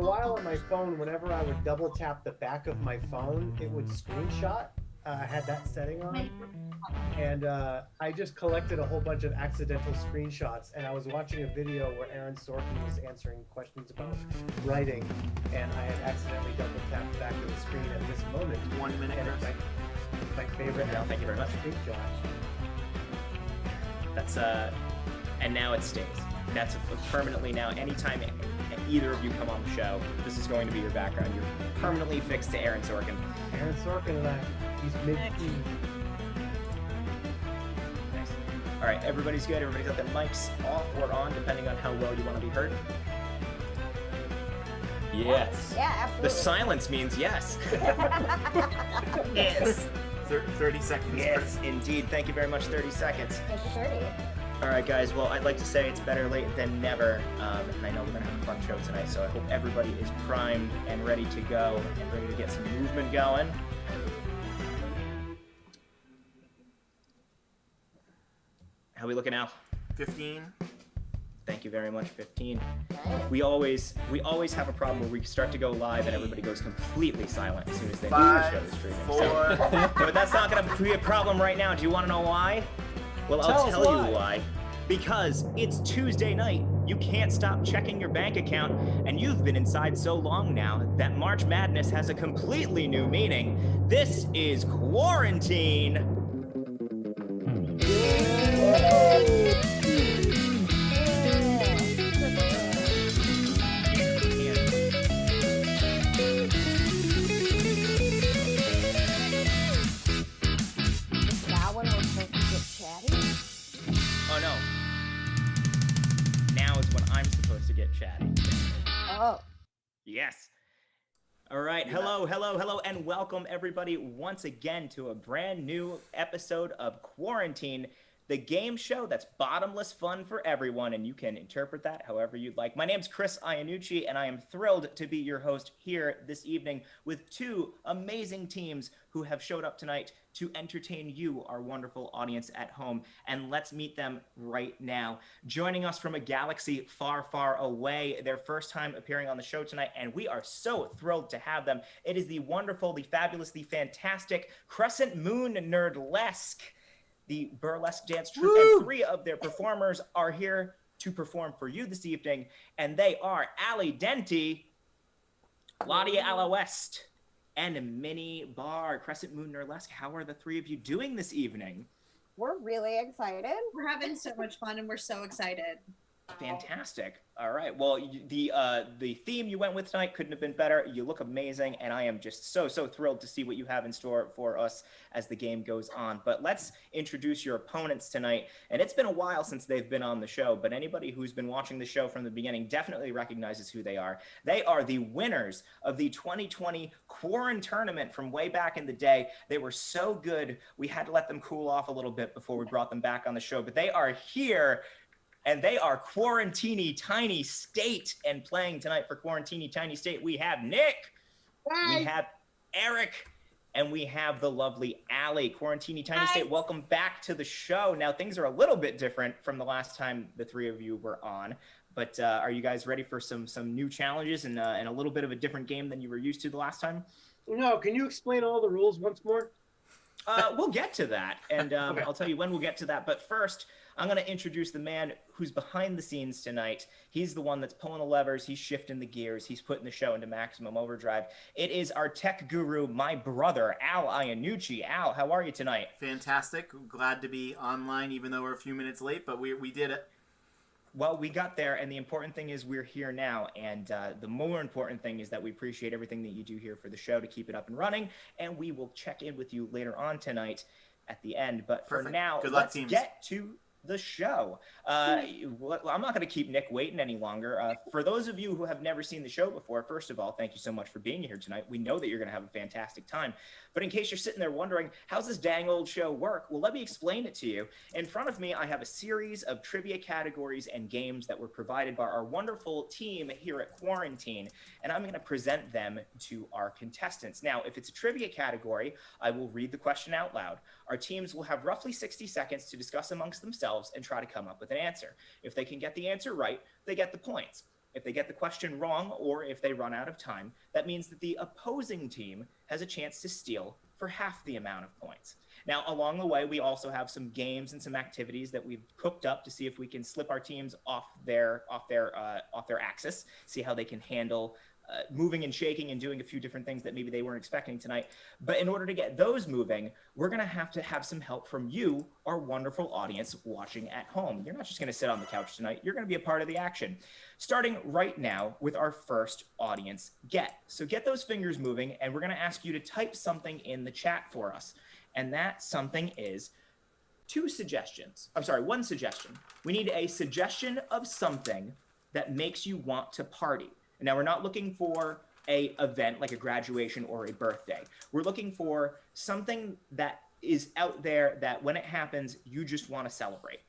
while on my phone, whenever I would double tap the back of my phone, it would screenshot. I had that setting on, and I just collected a whole bunch of accidental screenshots. And I was watching a video where Aaron Sorkin was answering questions about writing, and I had accidentally double tapped the back of the screen at this moment. 1 minute. And it's my favorite. No, thank you very much. Screenshot. That's and now it stays. That's permanently now. Anytime either of you come on the show, this is going to be your background. You're permanently fixed to Aaron Sorkin. Aaron Sorkin and I, he's mid-teen. Nice. All right, everybody's good. Everybody's got their mics off or on, depending on how well you want to be heard. Yes. Yeah, absolutely. The silence means yes. Yes. 30 seconds. Yes, Chris. indeed. Thank you very much. 30 seconds. It's 30. All right, guys. Well, I'd like to say it's better late than never. And I know we're going to have a fun show tonight, so I hope everybody is primed and ready to go and ready to get some movement going. How are we looking now? 15. Thank you very much, 15. Nice. We always have a problem where we start to go live and everybody goes completely silent as soon as they know 5, the show is streaming. 4. So, but that's not going to be a problem right now. Do you want to know why? Well, I'll tell you why. Because it's Tuesday night. You can't stop checking your bank account, and you've been inside so long now that March Madness has a completely new meaning. This is quarantine. That one was supposed to get chatty. Oh no. Now is when I'm supposed to get chatty. Oh. Yes. All right. Hello, and welcome everybody once again to a brand new episode of Quarantine, the game show that's bottomless fun for everyone, and you can interpret that however you'd like. My name's Chris Iannucci, and I am thrilled to be your host here this evening with two amazing teams who have showed up tonight to entertain you, our wonderful audience at home. And let's meet them right now. Joining us from a galaxy far, far away, their first time appearing on the show tonight, and we are so thrilled to have them. It is the wonderful, the fabulous, the fantastic Crescent Moon Nerdlesque, the burlesque dance troupe. Woo! And three of their performers are here to perform for you this evening, and they are Ali Denti, Claudia Alawest, and Minnie Barr. Crescent Moon Nerdlesque, how are the three of you doing this evening? We're really excited. We're having so much fun and we're so excited. Fantastic. All right. Well, the theme you went with tonight couldn't have been better. You look amazing, and I am just so thrilled to see what you have in store for us as the game goes on. But let's introduce your opponents tonight. And it's been a while since they've been on the show, but anybody who's been watching the show from the beginning definitely recognizes who they are. They are the winners of the 2020 Quarantine Tournament from way back in the day. They were so good, we had to let them cool off a little bit before we brought them back on the show. But they are here. And they are Quaranteeny Tiny State. And playing tonight for Quaranteeny Tiny State, we have Nick, we have Eric, and we have the lovely Ali. Quaranteeny Tiny State, welcome back to the show. Now, things are a little bit different from the last time the three of you were on. But are you guys ready for some new challenges and a little bit of a different game than you were used to the last time? No, can you explain all the rules once more? We'll get to that, and Okay. I'll tell you when we'll get to that. But first, I'm going to introduce the man who's behind the scenes tonight. He's the one that's pulling the levers. He's shifting the gears. He's putting the show into maximum overdrive. It is our tech guru, my brother, Al Iannucci. Al, how are you tonight? Fantastic. Glad to be online, even though we're a few minutes late, but we did it. Well, we got there, and the important thing is we're here now, and the more important thing is that we appreciate everything that you do here for the show to keep it up and running, and we will check in with you later on tonight at the end. But for Perfect. now, Good luck, let's teams. get to the show. I'm not going to keep Nick waiting any longer. For those of you who have never seen the show before, first of all, thank you so much for being here tonight. We know that you're going to have a fantastic time. But in case you're sitting there wondering, how's this dang old show work? Well, let me explain it to you. In front of me, I have a series of trivia categories and games that were provided by our wonderful team here at Quarantine, and I'm going to present them to our contestants. Now, if it's a trivia category, I will read the question out loud. Our teams will have roughly 60 seconds to discuss amongst themselves and try to come up with an answer. If they can get the answer right, they get the points. If they get the question wrong or if they run out of time, that means that the opposing team has a chance to steal for half the amount of points. Now, along the way, we also have some games and some activities that we've cooked up to see if we can slip our teams off their axis, see how they can handle moving and shaking and doing a few different things that maybe they weren't expecting tonight. But in order to get those moving, we're going to have some help from you, our wonderful audience watching at home. You're not just going to sit on the couch tonight. You're going to be a part of the action. Starting right now with our first audience get. So get those fingers moving, and we're going to ask you to type something in the chat for us. And that something is one suggestion. We need a suggestion of something that makes you want to party. Now, we're not looking for a event like a graduation or a birthday. We're looking for something that is out there that when it happens, you just want to celebrate.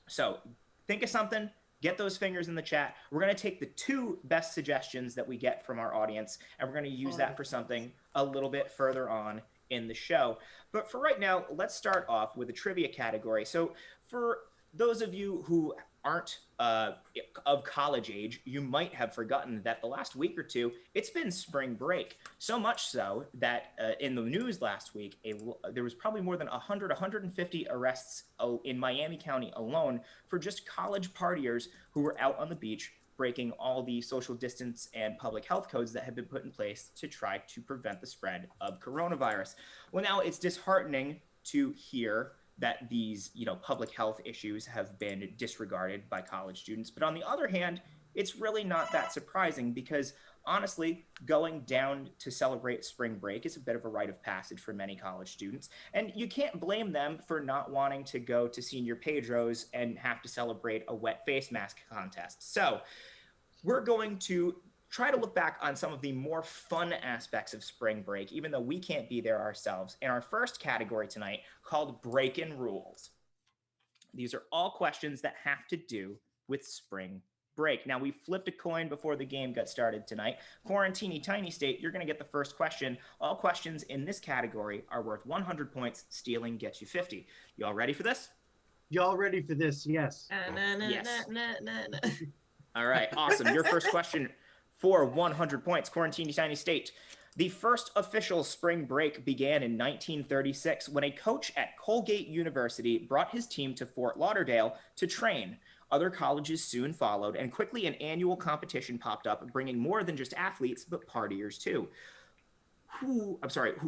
So think of something, get those fingers in the chat. We're going to take the 2 best suggestions that we get from our audience, and we're going to use that for something a little bit further on in the show. But for right now, let's start off with a trivia category. So for those of you who aren't of college age, you might have forgotten that the last week or two, it's been spring break. So much so that in the news last week, there was probably more than 150 arrests in Miami County alone for just college partiers who were out on the beach breaking all the social distance and public health codes that have been put in place to try to prevent the spread of coronavirus. Well, now it's disheartening to hear that these, public health issues have been disregarded by college students. But on the other hand, it's really not that surprising because honestly, going down to celebrate spring break is a bit of a rite of passage for many college students. And you can't blame them for not wanting to go to Senior Pedro's and have to celebrate a wet face mask contest. So we're going to try to look back on some of the more fun aspects of spring break, even though we can't be there ourselves, in our first category tonight called Breakin' Rules. These are all questions that have to do with spring break. Now, we flipped a coin before the game got started tonight. Quaranteeny Tiny State, you're going to get the first question. All questions in this category are worth 100 points. Stealing gets you 50. You all ready for this? Y'all ready for this? Yes. Yes. All right, awesome. Your first question for 100 points, Quaranteeny Tiny State. The first official spring break began in 1936 when a coach at Colgate University brought his team to Fort Lauderdale to train. Other colleges soon followed, and quickly an annual competition popped up, bringing more than just athletes, but partiers too. Who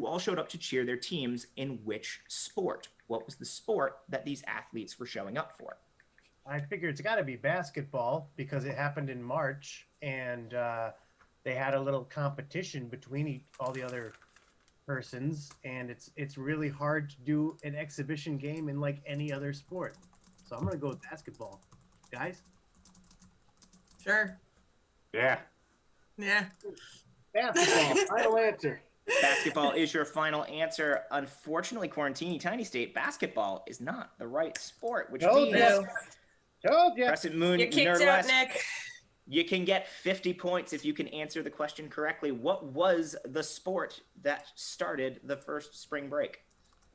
all showed up to cheer their teams in which sport? What was the sport that these athletes were showing up for? I figure it's got to be basketball because it happened in March, and they had a little competition between all the other persons, and it's really hard to do an exhibition game in like any other sport. So I'm gonna go with basketball, guys. Sure. Yeah. Yeah. Basketball. Final answer. Basketball is your final answer. Unfortunately, Quaranteeny Tiny State, basketball is not the right sport, which Told means you. Told you. Crescent Moon You're kicked out, Nerdlesque, Nick. you can get 50 points if you can answer the question correctly. What was the sport that started the first spring break?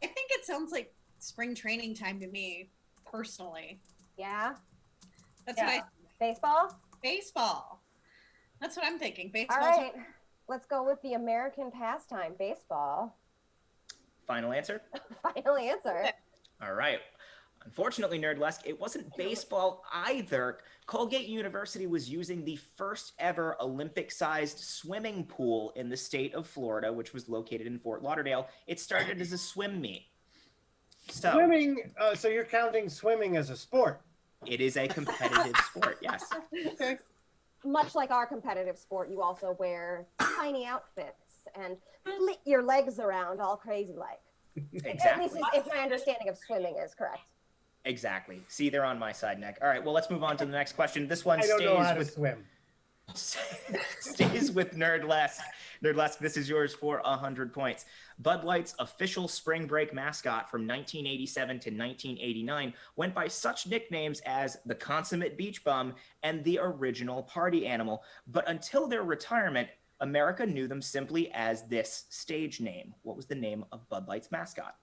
I think it sounds like spring training time to me, personally. Yeah. That's Yeah. what I Baseball? baseball. That's what I'm thinking. Baseball. All right. Let's go with the American pastime, baseball. Final answer? Final answer. All right. Unfortunately, Nerdlesque, it wasn't baseball either. Colgate University was using the first ever Olympic-sized swimming pool in the state of Florida, which was located in Fort Lauderdale. It started as a swim meet. So, Swimming. So you're counting swimming as a sport. it is a competitive sport, yes. Okay. Much like our competitive sport, you also wear tiny outfits and flit your legs around all crazy like. At least Exactly. if my understanding of swimming is correct. Exactly. See, they're on my side, Nick. All right, well, let's move on to the next question. This one I don't know how stays to with swim. stays with Nerdlesque. Nerdlesque, this is yours for 100 points. Bud Light's official spring break mascot from 1987 to 1989 went by such nicknames as the Consummate Beach Bum and the Original Party Animal. But until their retirement, America knew them simply as this stage name. What was the name of Bud Light's mascot?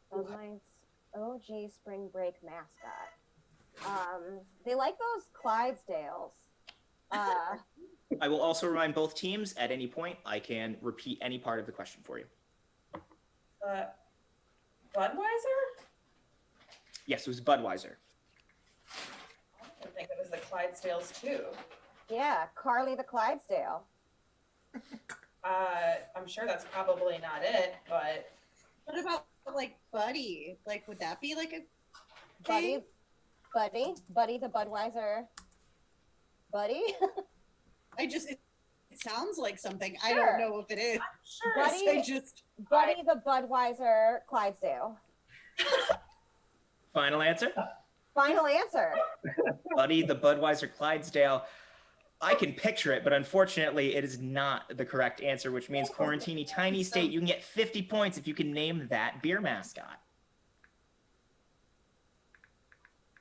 Bud Light's OG spring break mascot. They like those Clydesdales. I will also remind both teams at any point I can repeat any part of the question for you. Budweiser? Yes, it was Budweiser. I think it was the Clydesdales too. Yeah, Carly the Clydesdale. I'm sure that's probably not it, but What about like Buddy? Like, would that be like a Buddy the Budweiser. Buddy? it sounds like something. I Sure. don't know if it is. sure. Buddy- I just Buddy the Budweiser Clydesdale. Final answer? Final answer. Buddy, the Budweiser Clydesdale. I can picture it, but unfortunately, it is not the correct answer, which means Quaranteeny Tiny State, you can get 50 points if you can name that beer mascot.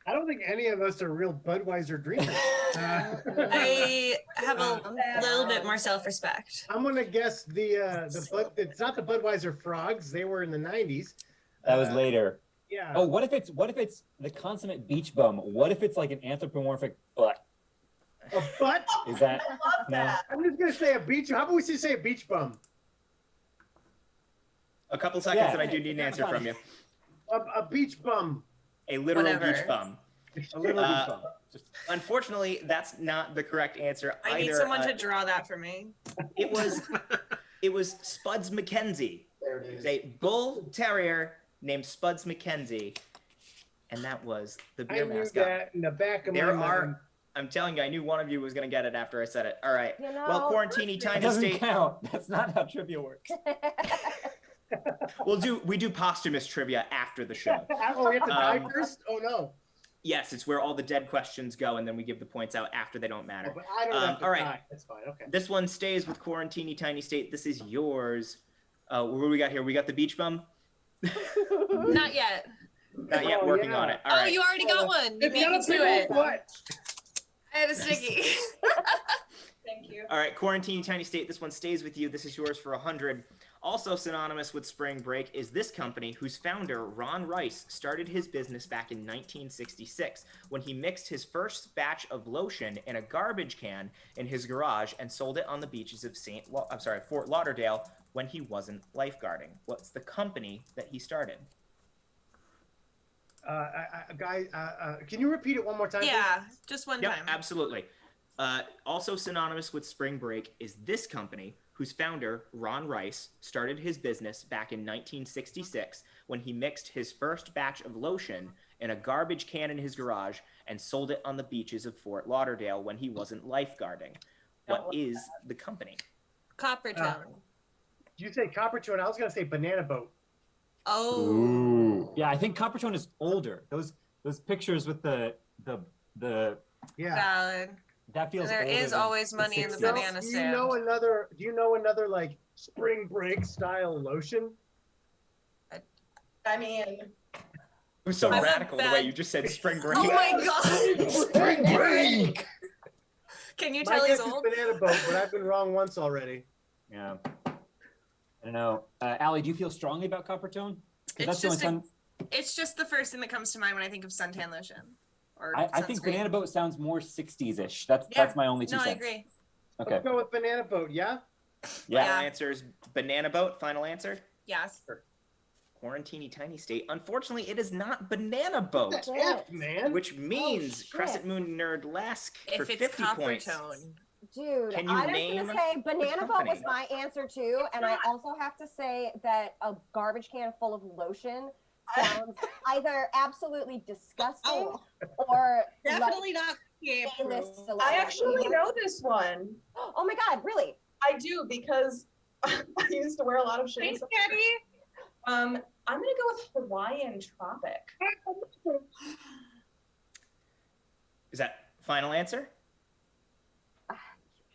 I don't think any of us are real Budweiser drinkers. I have a little bit more self-respect. I'm gonna guess it's not the Budweiser Frogs. They were in the 90s. That was later. Yeah. Oh, what if it's the consummate beach bum? What if it's like an anthropomorphic butt? A butt? Is that no? I'm just gonna say a beach. How about we just say a beach bum? A couple seconds Yeah. and I do need an answer from you. A beach bum. A literal Whatever. beach bum. A little beach bum. Just Unfortunately, that's not the correct answer either. I need someone to draw that for me. It was Spuds McKenzie. There it It's is. a bull terrier named Spuds McKenzie, and that was the I beer knew mascot. that in the back of my There mind. I'm telling you, I knew one of you was going to get it after I said it. All right. You know, Well, Quaranteeny that Tiny doesn't State. count. That's not how trivia works. We do posthumous trivia after the show. Oh, we have to die Um, first? Oh no. Yes, it's where all the dead questions go, and then we give the points out after they don't Oh, matter. but I don't have to all right. die. That's fine. Okay. This one stays with Quaranteeny Tiny State. This is yours. What do we got here? We got the beach bum. Not yet. Not yet Oh, working yeah. on it. All right. You already got one. You It's beat got me a to big it. old butt. I had a sticky. Thank you. All right, Quaranteeny Tiny State. This one stays with you. This is yours for 100. Also synonymous with spring break is this company whose founder, Ron Rice, started his business back in 1966 when he mixed his first batch of lotion in a garbage can in his garage and sold it on the beaches of Fort Lauderdale when he wasn't lifeguarding. What's the company that he started? Guy, can you repeat it one more time? Yeah, just one Yep, time. absolutely. Also synonymous with spring break is this company whose founder, Ron Rice, started his business back in 1966 when he mixed his first batch of lotion in a garbage can in his garage and sold it on the beaches of Fort Lauderdale when he wasn't lifeguarding. What is the company? Coppertone. Did you say Coppertone? I was gonna say Banana Boat. Oh. Ooh. Yeah, I think Coppertone is older. Those pictures with the Yeah. Valid. that feels There older is than always money in the 60s. banana Do you stand. know another? Do you know another like spring break style lotion? I mean, It was so I'm a radical the way bad- you just said spring break. Oh my god. Spring break. Can you My tell guess he's is old? Banana Boat, but I've been wrong once already. Yeah. I don't know. Allie, do you feel strongly about Coppertone? Because It's that's the only just a- sun. It's just the first thing that comes to mind when I think of suntan lotion. Or I think sunscreen. Banana Boat sounds more 60s-ish. That's Yeah. my only two No, I cents. agree. Okay. Let's go with Banana Boat. Yeah. Yeah. Final answer is Banana Boat. Final answer? Yes. Quaranteeny Tiny State. Unfortunately, it is not Banana Boat, What the F, man? which means shit. Crescent Moon Nerdlesque for If it's 50 points. Coppertone. Dude, Can you I was name gonna say Banana Boat was company? my answer too, and I also have to say that a garbage can full of lotion sounds either absolutely disgusting Oh, or definitely not like A-approved. A-list I celebrity. actually know this one. Oh my god, really? I do because I used to wear a lot of shit. Thanks, Daddy. I'm gonna go with Hawaiian Tropic. Is that final answer?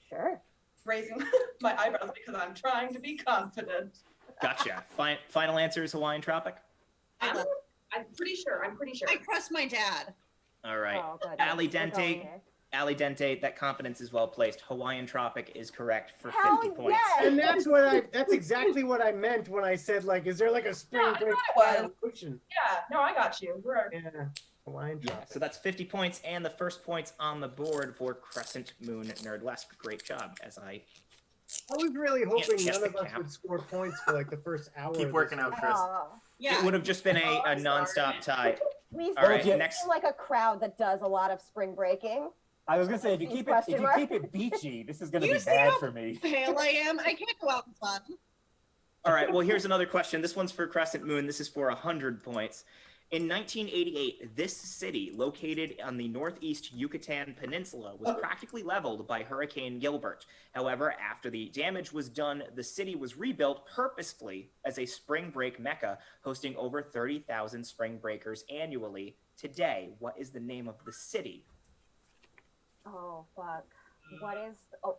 Sure. Raising my eyebrows because I'm trying to be confident. Gotcha. Final answer is Hawaiian Tropic. I'm pretty sure. I'm pretty sure. I trust my dad. All right. Oh, good. Ali We're going Dente. here. Ali Dente, that confidence is well placed. Hawaiian Tropic is correct for Hell 50 points. yes! And that's exactly what I meant when I said like, is there like a spring Yeah, I break thought it style lotion? Yeah, no, I got you. Yeah. Hawaiian Yeah, tropics. so that's 50 points and the first points on the board for Crescent Moon Nerdlesque. Great job, as I I was really hoping tip none the of us cap. would score points for like the first hour. Keep of working this out, week. Chris. Oh, Yeah. It would have just been a I'm non-stop tie. we All right, seem next. like a crowd that does a all of spring breaking. I was gonna say if you keep it beachy, this is gonna You be see bad how for me. pale I am. I can't go out in fun. All right, well, here's another question. This one's for Crescent Moon. This is for 100 points. In 1988, this city, located on the northeast Yucatan Peninsula, was practically leveled by Hurricane Gilbert. However, after the damage was done, the city was rebuilt purposefully as a spring break mecca, hosting over 30,000 spring breakers annually. Today, what is the name of the city? Oh fuck! What is? Oh,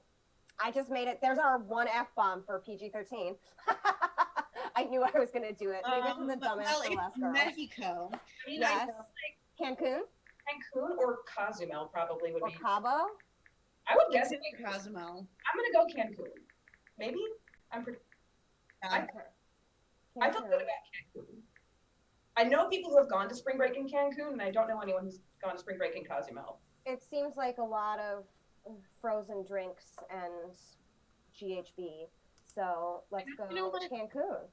I just made it. There's our one F-bomb for PG-13. I knew I was gonna do it. Maybe this is the dumbass Well, for it's last girl. Mexico. I mean, Yes. I feel Cancun like Cancun or Cozumel probably would or be. Cabo? I would guess Guess it. it Cozumel. I'm gonna go Cancun. Maybe. I'm pretty. I feel good about Cancun. I know people who have gone to spring break in Cancun, and I don't know anyone who's gone to spring break in Cozumel. It seems like a lot of frozen drinks and GHB. So let's go You know what? Cancun.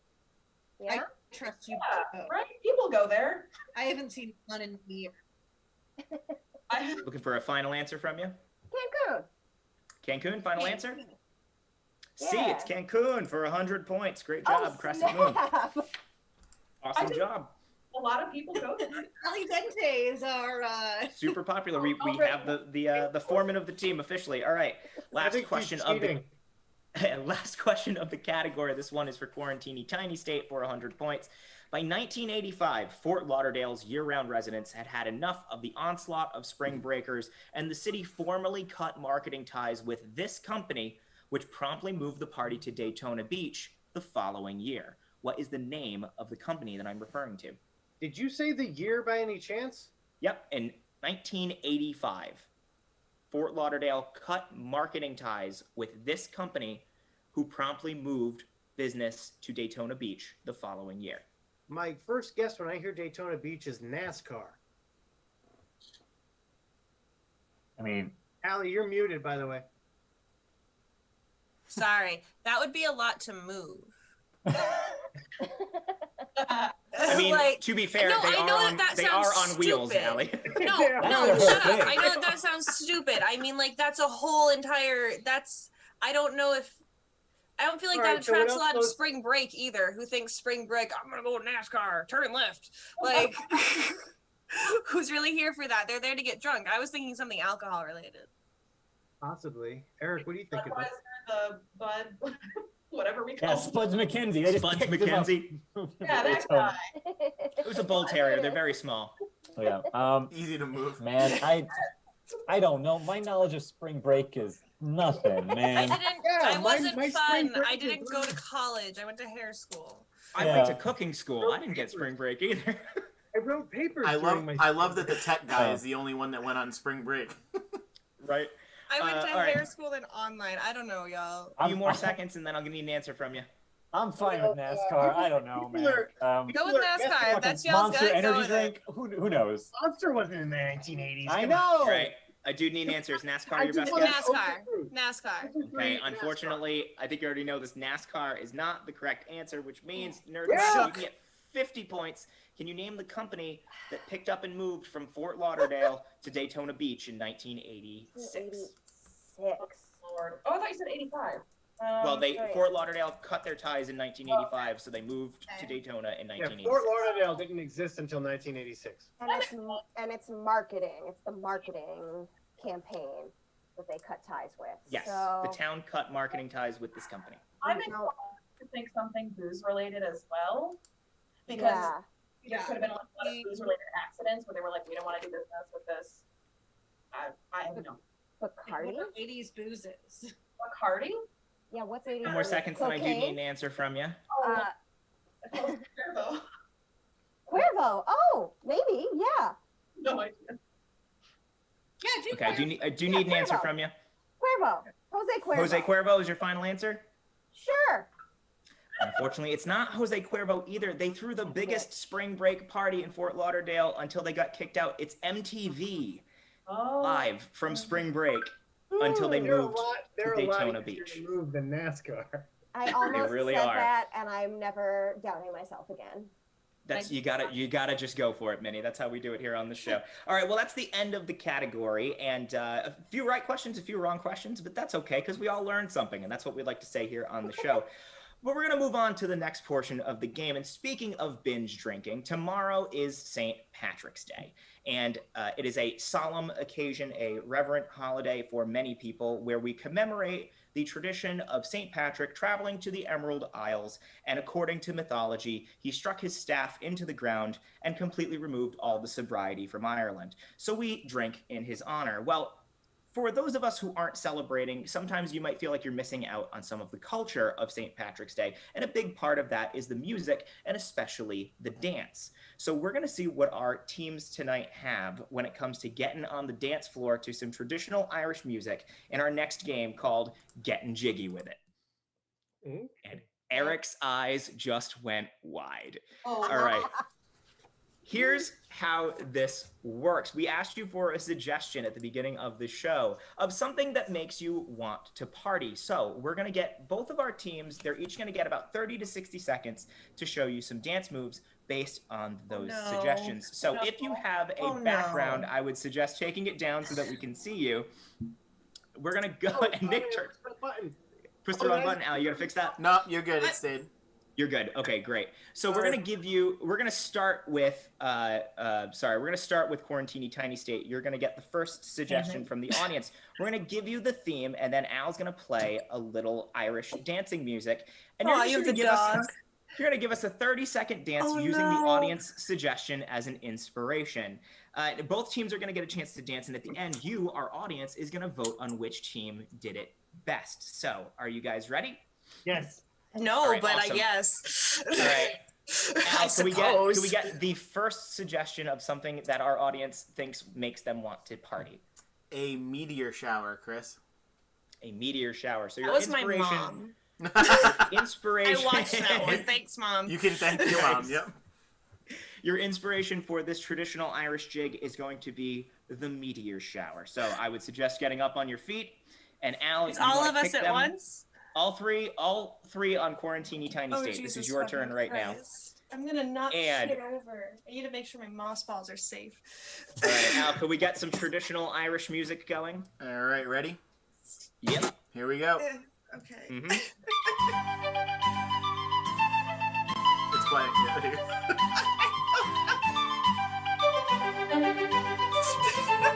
Yeah. Trust you. Yeah, right? People go there. I haven't seen one in a year. I, Looking for a final answer from you? Cancun. Cancun, final answer? Yeah. See, it's Cancun for 100 points. Great job, Oh, Crescent Moon. snap. Awesome think- job. a lot of people go there. Alidente's are Super popular. We have the foreman of the team officially. All right. I Last think question he's of the cheating. last question of the category. This one is for Quaranteeny Tiny State for 100 points. By 1985, Fort Lauderdale's year-round residents had had enough of the onslaught of spring breakers, and the city formally cut marketing ties with this company, which promptly moved the party to Daytona Beach the following year. What is the name of the company that I'm referring to? Did you say the year by any chance? Yep, in 1985, Fort Lauderdale cut marketing ties with this company, who promptly moved business to Daytona Beach the following year. My first guess when I hear Daytona Beach is NASCAR. I mean, Allie, you're muted, by the way. Sorry, that would be a lot to move. I mean, Like, to be fair, no, they I know are that on, they sounds are on wheels, stupid. Allie. No, Yeah. no, That's the shut whole up. thing. I know that sounds stupid. I mean, like, that's a whole entire, I don't know if, I don't feel like Alright, that so what attracts a else lot of goes- spring break either. Who thinks spring break, I'm gonna go NASCAR, turn left. Like, who's really here for that? They're there to get drunk. I was thinking something alcohol related. Possibly. Eric, what do you think of it? Budweiser, the Bud, whatever we call yeah, it. Spuds McKenzie. They just Spuds picked him up. McKenzie. Yeah, that guy. It was a bull terrier. They're very small. Oh, yeah. Easy to move. Man, I don't know. My knowledge of spring break is nothing, I man. didn't, Yeah, I wasn't my spring fun. break I is didn't go to really- college. I went to hair school. I Yeah. went to cooking school. I didn't get spring break either. I wrote papers I during love my I love that the tech guy Oh. is the only one that went on spring break. Right? I went to all right. hair school and online. I don't know, y'all. A few more seconds, and then I'll give you an answer from you. I'm fine with NASCAR. I don't know, man. Go with NASCAR. If that's y'all's Monster gut, go energy with drink. it. Who knows? Monster wasn't in the 1980s. I Come know. on. All right. I do need answers. NASCAR, I your just best wanna guess? NASCAR. NASCAR. Okay, unfortunately, I think you already know this. NASCAR is not the correct answer, which means Nerd Yeah. Lab, you can get 50 points. Can you name the company that picked up and moved from Fort Lauderdale to Daytona Beach in 1986? 86. Lord. Oh, I thought you said 85. Well, Right. Fort Lauderdale cut their ties in 1985, so they moved to Daytona in Yeah, 1986. Fort Lauderdale didn't exist until 1986. And it's marketing. It's the marketing campaign that they cut ties with. Yes, So, the town cut marketing ties with this company. I'm you inclined know, to think something booze related as well, because yeah. there could have been a lot of booze related accidents where they were like, we don't want to do business with this. I don't know. Bacardi? 80s boozes. Bacardi? Yeah, what's 80? 2 more seconds, and I do need an Cocaine? answer from you. Oh, Cuervo. Cuervo. Oh, maybe. Yeah. No idea. Yeah, Okay, I do need an answer Cuervo. from you. Cuervo. Jose Cuervo. Jose Cuervo is your final answer? Sure. Unfortunately, it's not Jose Cuervo either. They threw the biggest spring break party in Fort Lauderdale until they got kicked out. It's MTV live from spring break until they moved to Daytona Beach. Move than NASCAR. I almost really said are. that, and I'm never doubting myself again. That's you gotta just go for it, Minnie. That's how we do it here on the show. All right, well, that's the end of the category, and a few right questions, a few wrong questions, but that's okay because we all learned something, and that's what we like to say here on the show. But we're gonna move on to the next portion of the game. And speaking of binge drinking, tomorrow is St. Patrick's Day, and it is a solemn occasion, a reverent holiday for many people, where we commemorate the tradition of St. Patrick traveling to the Emerald Isles, and according to mythology, he struck his staff into the ground and completely removed all the sobriety from Ireland. So we drink in his honor. Well, for those of us who aren't celebrating, sometimes you might feel like you're missing out on some of the culture of St. Patrick's Day, and a big part of that is the music, and especially the dance. So we're going to see what our teams tonight have when it comes to getting on the dance floor to some traditional Irish music in our next game called Getting Jiggy With It. And Eric's eyes just went wide. Oh. All right. Here's how this works. We asked you for a suggestion at the beginning of the show of something that makes you want to party. So we're going to get both of our teams, they're each going to get about 30 to 60 seconds to show you some dance moves based on those suggestions. So if you have a background, I would suggest taking it down so that we can see you. We're going to go and Nick, push the wrong button. Al, you got to fix that? No, you're good. It stayed. You're good. Okay, great. So we're going to start with, Quaranteeny Tiny State. You're going to get the first suggestion from the audience. We're going to give you the theme, and then Al's going to play a little Irish dancing music. And you're going to give us a 30-second dance using the audience suggestion as an inspiration. Both teams are going to get a chance to dance, and at the end, you, our audience, is going to vote on which team did it best. So are you guys ready? Yes. No, right, but awesome. I guess. All right. Al, I can we suppose. get the first suggestion of something that our audience thinks makes them want to party? A meteor shower, Chris. A meteor shower. So That your was my inspiration. mom. Inspiration. I watched that one. Thanks, Mom. You can thank your mom. Yep. Your inspiration for this traditional Irish jig is going to be the meteor shower. So I would suggest getting up on your feet, and Al, It's you all wanna of us pick at them? once? All three on Quaranteeny Tiny State. This is your turn right now. I'm gonna knock And- shit over. I need to make sure my moss balls are safe. All right, Al, can we get some traditional Irish music going? All right, ready? Yep. Here we go. Okay. Mm-hmm. It's playing. Yeah, here.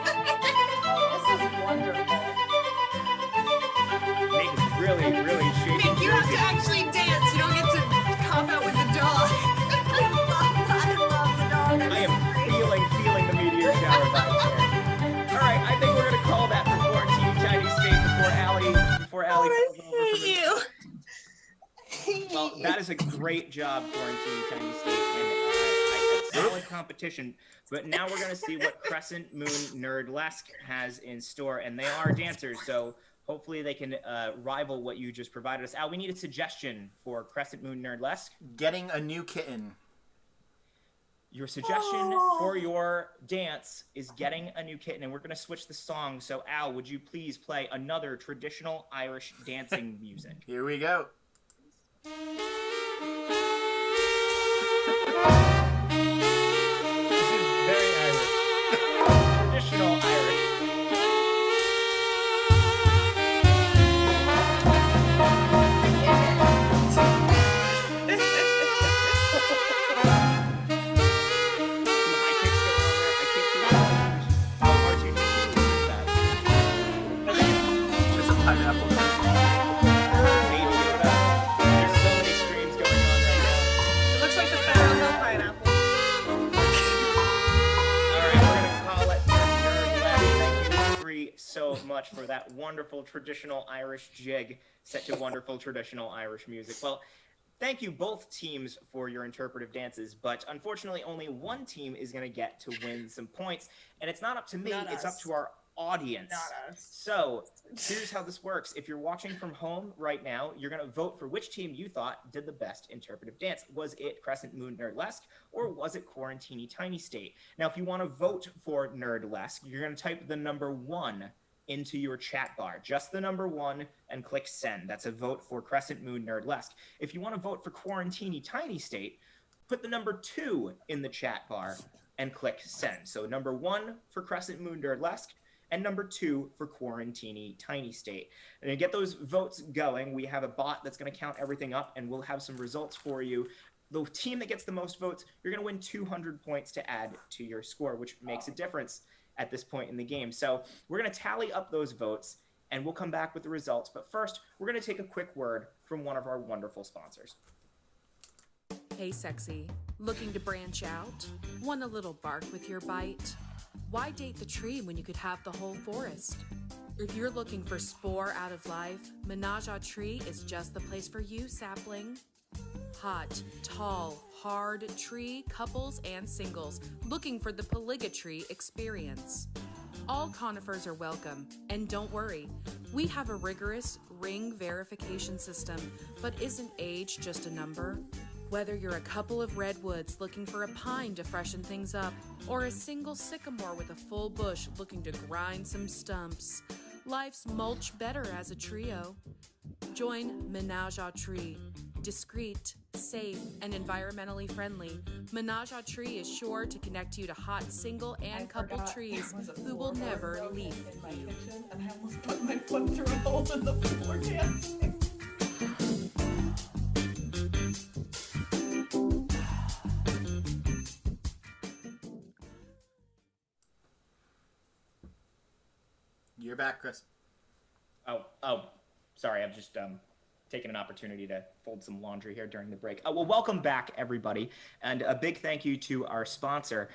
This is wonderful. Nick is really, really shaking. Nick, you have to actually dance. You don't get to cop out with the dog. I love the dog. I am feeling the meteor shower vibes here. All right, I think we're gonna call that for Quaranteeny Tiny State before Allie falls over from Well, that is a great job, Quaranteeny Tiny State, and it's solid competition. But now we're gonna see what Crescent Moon Nerdlesque has in store, and they are dancers, so hopefully they can rival what you just provided us. Al, we need a suggestion for Crescent Moon Nerdlesque. Getting a new kitten. Your suggestion for your dance is getting a new kitten, and we're going to switch the song. So, Al, would you please play another traditional Irish dancing music? Here we go. This is very Irish. Traditional Irish. Some high kicks going on there. I can't do that. How hard you need to do that. There's a pineapple. Baby Yoda. There's so many screams going on right now. It looks like the Pharaoh Hill pineapple. All right, we're gonna call it Nerdlesque. Thank you three so much for that wonderful traditional Irish jig set to wonderful traditional Irish music. Well, thank you both teams for your interpretive dances, but unfortunately only one team is gonna get to win some points, and it's not up to me, Not it's us. up to our audience. Not us. So here's how this works. If you're watching from home right now, you're going to vote for which team you thought did the best interpretive dance. Was it Crescent Moon Nerdlesque or was it Quaranteeny Tiny State? Now, if you want to vote for Nerdlesque, you're going to type the number 1 into your chat bar, just the number 1, and click send. That's a vote for Crescent Moon Nerdlesque. If you want to vote for Quaranteeny Tiny State, put the number 2 in the chat bar and click send. So number 1 for Crescent Moon Nerdlesque and number 2 for Quaranteeny Tiny State. And to get those votes going, we have a bot that's going to count everything up, and we'll have some results for you. The team that gets the most votes, you're going to win 200 points to add to your score, which makes a difference at this point in the game. So we're going to tally up those votes, and we'll come back with the results. But first, we're going to take a quick word from one of our wonderful sponsors. Hey, sexy. Looking to branch out? Want a little bark with your bite? Why date the tree when you could have the whole forest? If you're looking for spore out of life, Menage a Tree is just the place for you, sapling. Hot, tall, hard tree, couples and singles looking for the polygatry experience. All conifers are welcome, and don't worry, we have a rigorous ring verification system, but isn't age just a number? Whether you're a couple of redwoods looking for a pine to freshen things up, or a single sycamore with a full bush looking to grind some stumps, life's much better as a trio. Join Menage a Tree. Discreet, safe, and environmentally friendly, Menage a Tree is sure to connect you to hot single and couple trees who will never leave you. And I almost put my foot through a hole in the floor dancing. You're back, Chris. Oh, sorry. I'm just taking an opportunity to fold some laundry here during the break. Well, welcome back, everybody. And a big thank you to our sponsor,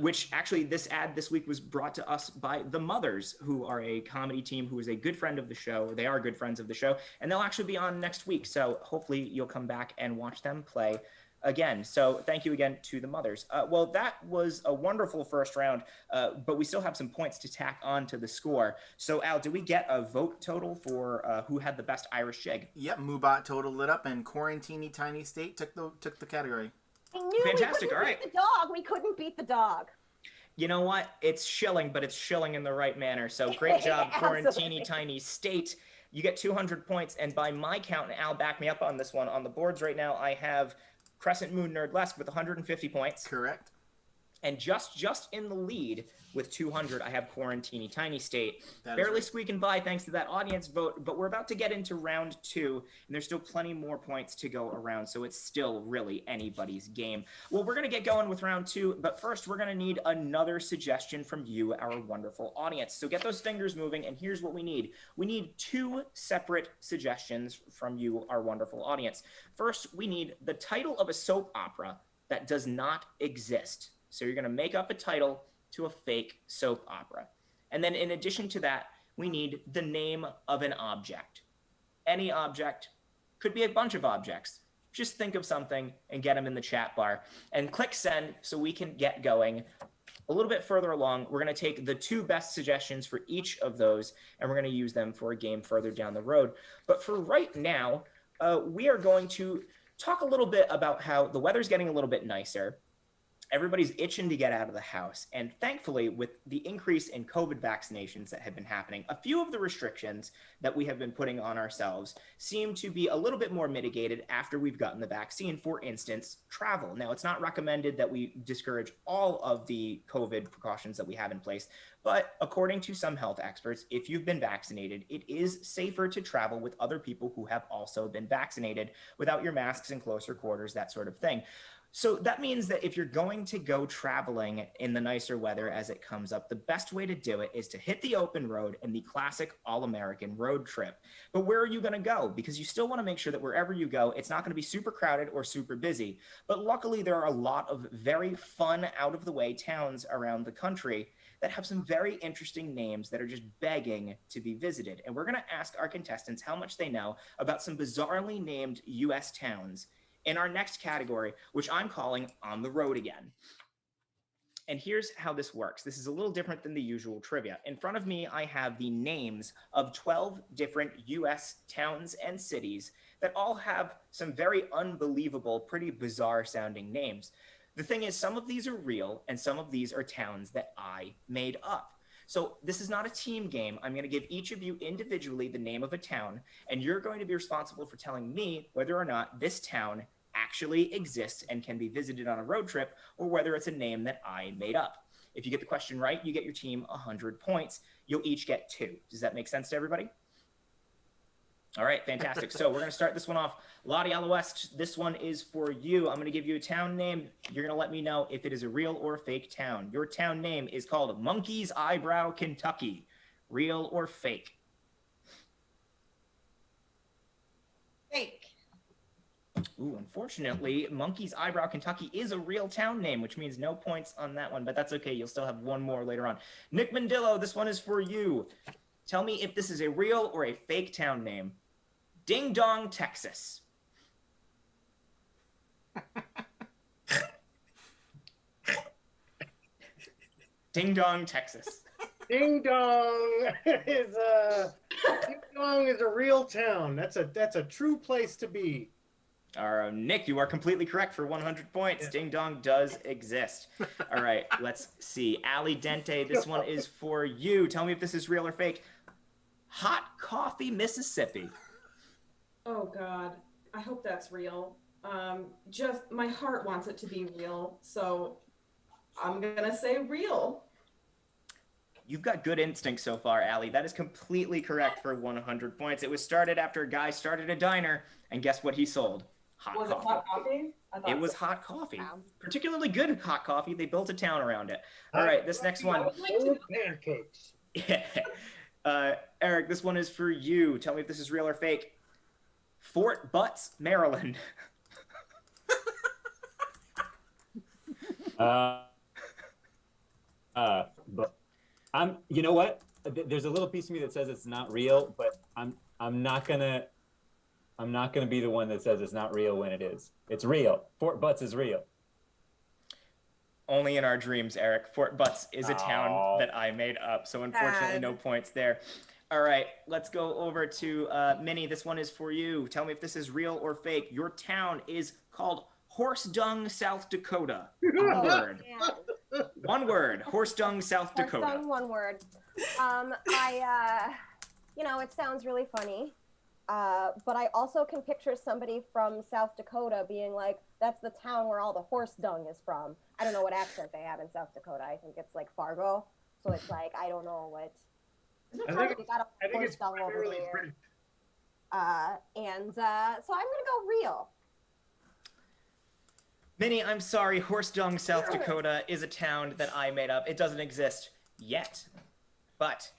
which actually this ad this week was brought to us by The Mothers, who are a comedy team who is a good friend of the show. They are good friends of the show, and they'll actually be on next week. So hopefully you'll come back and watch them play again. So thank you again to The Mothers. Well, that was a wonderful first round, but we still have some points to tack on to the score. So Al, did we get a vote total for who had the best Irish jig? Yep, Moobot totaled it up, and Quaranteeny Tiny State took the category. I knew Fantastic. we All couldn't right. beat the dog. We couldn't beat the dog. You know what? It's shilling, but it's shilling in the right manner. So great job, Quaranteeny Absolutely. Tiny State. You get 200 points, and by my count, and Al, back me up on this one, on the boards right now, I have Crescent Moon Nerdlesque with 150 points. Correct. And just in the lead with 200, I have Quaranteeny Tiny State. That is Barely right. squeaking by thanks to that audience vote, but we're about to get into round 2, and there's still plenty more points to go around, so it's still really anybody's game. Well, we're going to get going with round 2, but first we're going to need another suggestion from you, our wonderful audience. So get those fingers moving, and here's what we need. We need 2 separate suggestions from you, our wonderful audience. First, we need the title of a soap opera that does not exist. So you're going to make up a title to a fake soap opera. And then in addition to that, we need the name of an object. Any object, could be a bunch of objects. Just think of something and get them in the chat bar. And click send so we can get going. A little bit further along, we're going to take the 2 best suggestions for each of those, and we're going to use them for a game further down the road. But for right now, we are going to talk a little bit about how the weather's getting a little bit nicer. Everybody's itching to get out of the house. And thankfully, with the increase in COVID vaccinations that have been happening, a few of the restrictions that we have been putting on ourselves seem to be a little bit more mitigated after we've gotten the vaccine. For instance, travel. Now, it's not recommended that we discourage all of the COVID precautions that we have in place, but according to some health experts, if you've been vaccinated, it is safer to travel with other people who have also been vaccinated without your masks in closer quarters, that sort of thing. So that means that if you're going to go traveling in the nicer weather as it comes up, the best way to do it is to hit the open road and the classic all-American road trip. But where are you going to go? Because you still want to make sure that wherever you go, it's not going to be super crowded or super busy. But luckily, there are a lot of very fun, out-of-the-way towns around the country that have some very interesting names that are just begging to be visited. And we're going to ask our contestants how much they know about some bizarrely named U.S. towns in our next category, which I'm calling On the Road Again. And here's how this works. This is a little different than the usual trivia. In front of me, I have the names of 12 different US towns and cities that all have some very unbelievable, pretty bizarre sounding names. The thing is, some of these are real and some of these are towns that I made up. So this is not a team game. I'm going to give each of you individually the name of a town, and you're going to be responsible for telling me whether or not this town actually exists and can be visited on a road trip, or whether it's a name that I made up. If you get the question right, you get your team 100 points. You'll each get 2. Does that make sense to everybody? All right, fantastic. So we're going to start this one off. Lottie Alouest, this one is for you. I'm going to give you a town name. You're going to let me know if it is a real or fake town. Your town name is called Monkey's Eyebrow, Kentucky. Real or fake? Fake. Ooh, unfortunately, Monkey's Eyebrow, Kentucky is a real town name, which means no points on that one, but that's okay. You'll still have one more later on. Nick Mandillo, this one is for you. Tell me if this is a real or a fake town name. Ding Dong, Texas. Ding Dong, Texas. Ding Dong is a real town. That's a true place to be. Nick, you are completely correct for 100 points. Ding Dong does exist. All right, let's see. Ali Dente, this one is for you. Tell me if this is real or fake. Hot Coffee, Mississippi. Oh God, I hope that's real. Just my heart wants it to be real, so I'm gonna say real. You've got good instinct so far, Ali. That is completely correct for 100 points. It was started after a guy started a diner, and guess what he sold? Hot Was coffee. it hot coffee? I thought It was so. hot coffee. Particularly good hot coffee. They built a town around it. All right, this next one. Old pancakes. Eric, this one is for you. Tell me if this is real or fake. Fort Butts, Maryland. But you know what? There's a little piece of me that says it's not real, but I'm not gonna be the one that says it's not real when it is. It's real. Fort Butts is real. Only in our dreams, Eric. Fort Butts is a town that I made up, so unfortunately no points there. All right, let's go over to Minnie. This one is for you. Tell me if this is real or fake. Your town is called Horse Dung, South Dakota. One word. One word. Horse Dung, South Dakota. Horse Dung, one word. It sounds really funny. But I also can picture somebody from South Dakota being like, that's the town where all the horse dung is from. I don't know what accent they have in South Dakota. I think it's like Fargo. So it's like, I don't know what. I think it's primarily British. So I'm going to go real. Minnie, I'm sorry. Horse Dung, South Dakota is a town that I made up. It doesn't exist yet. But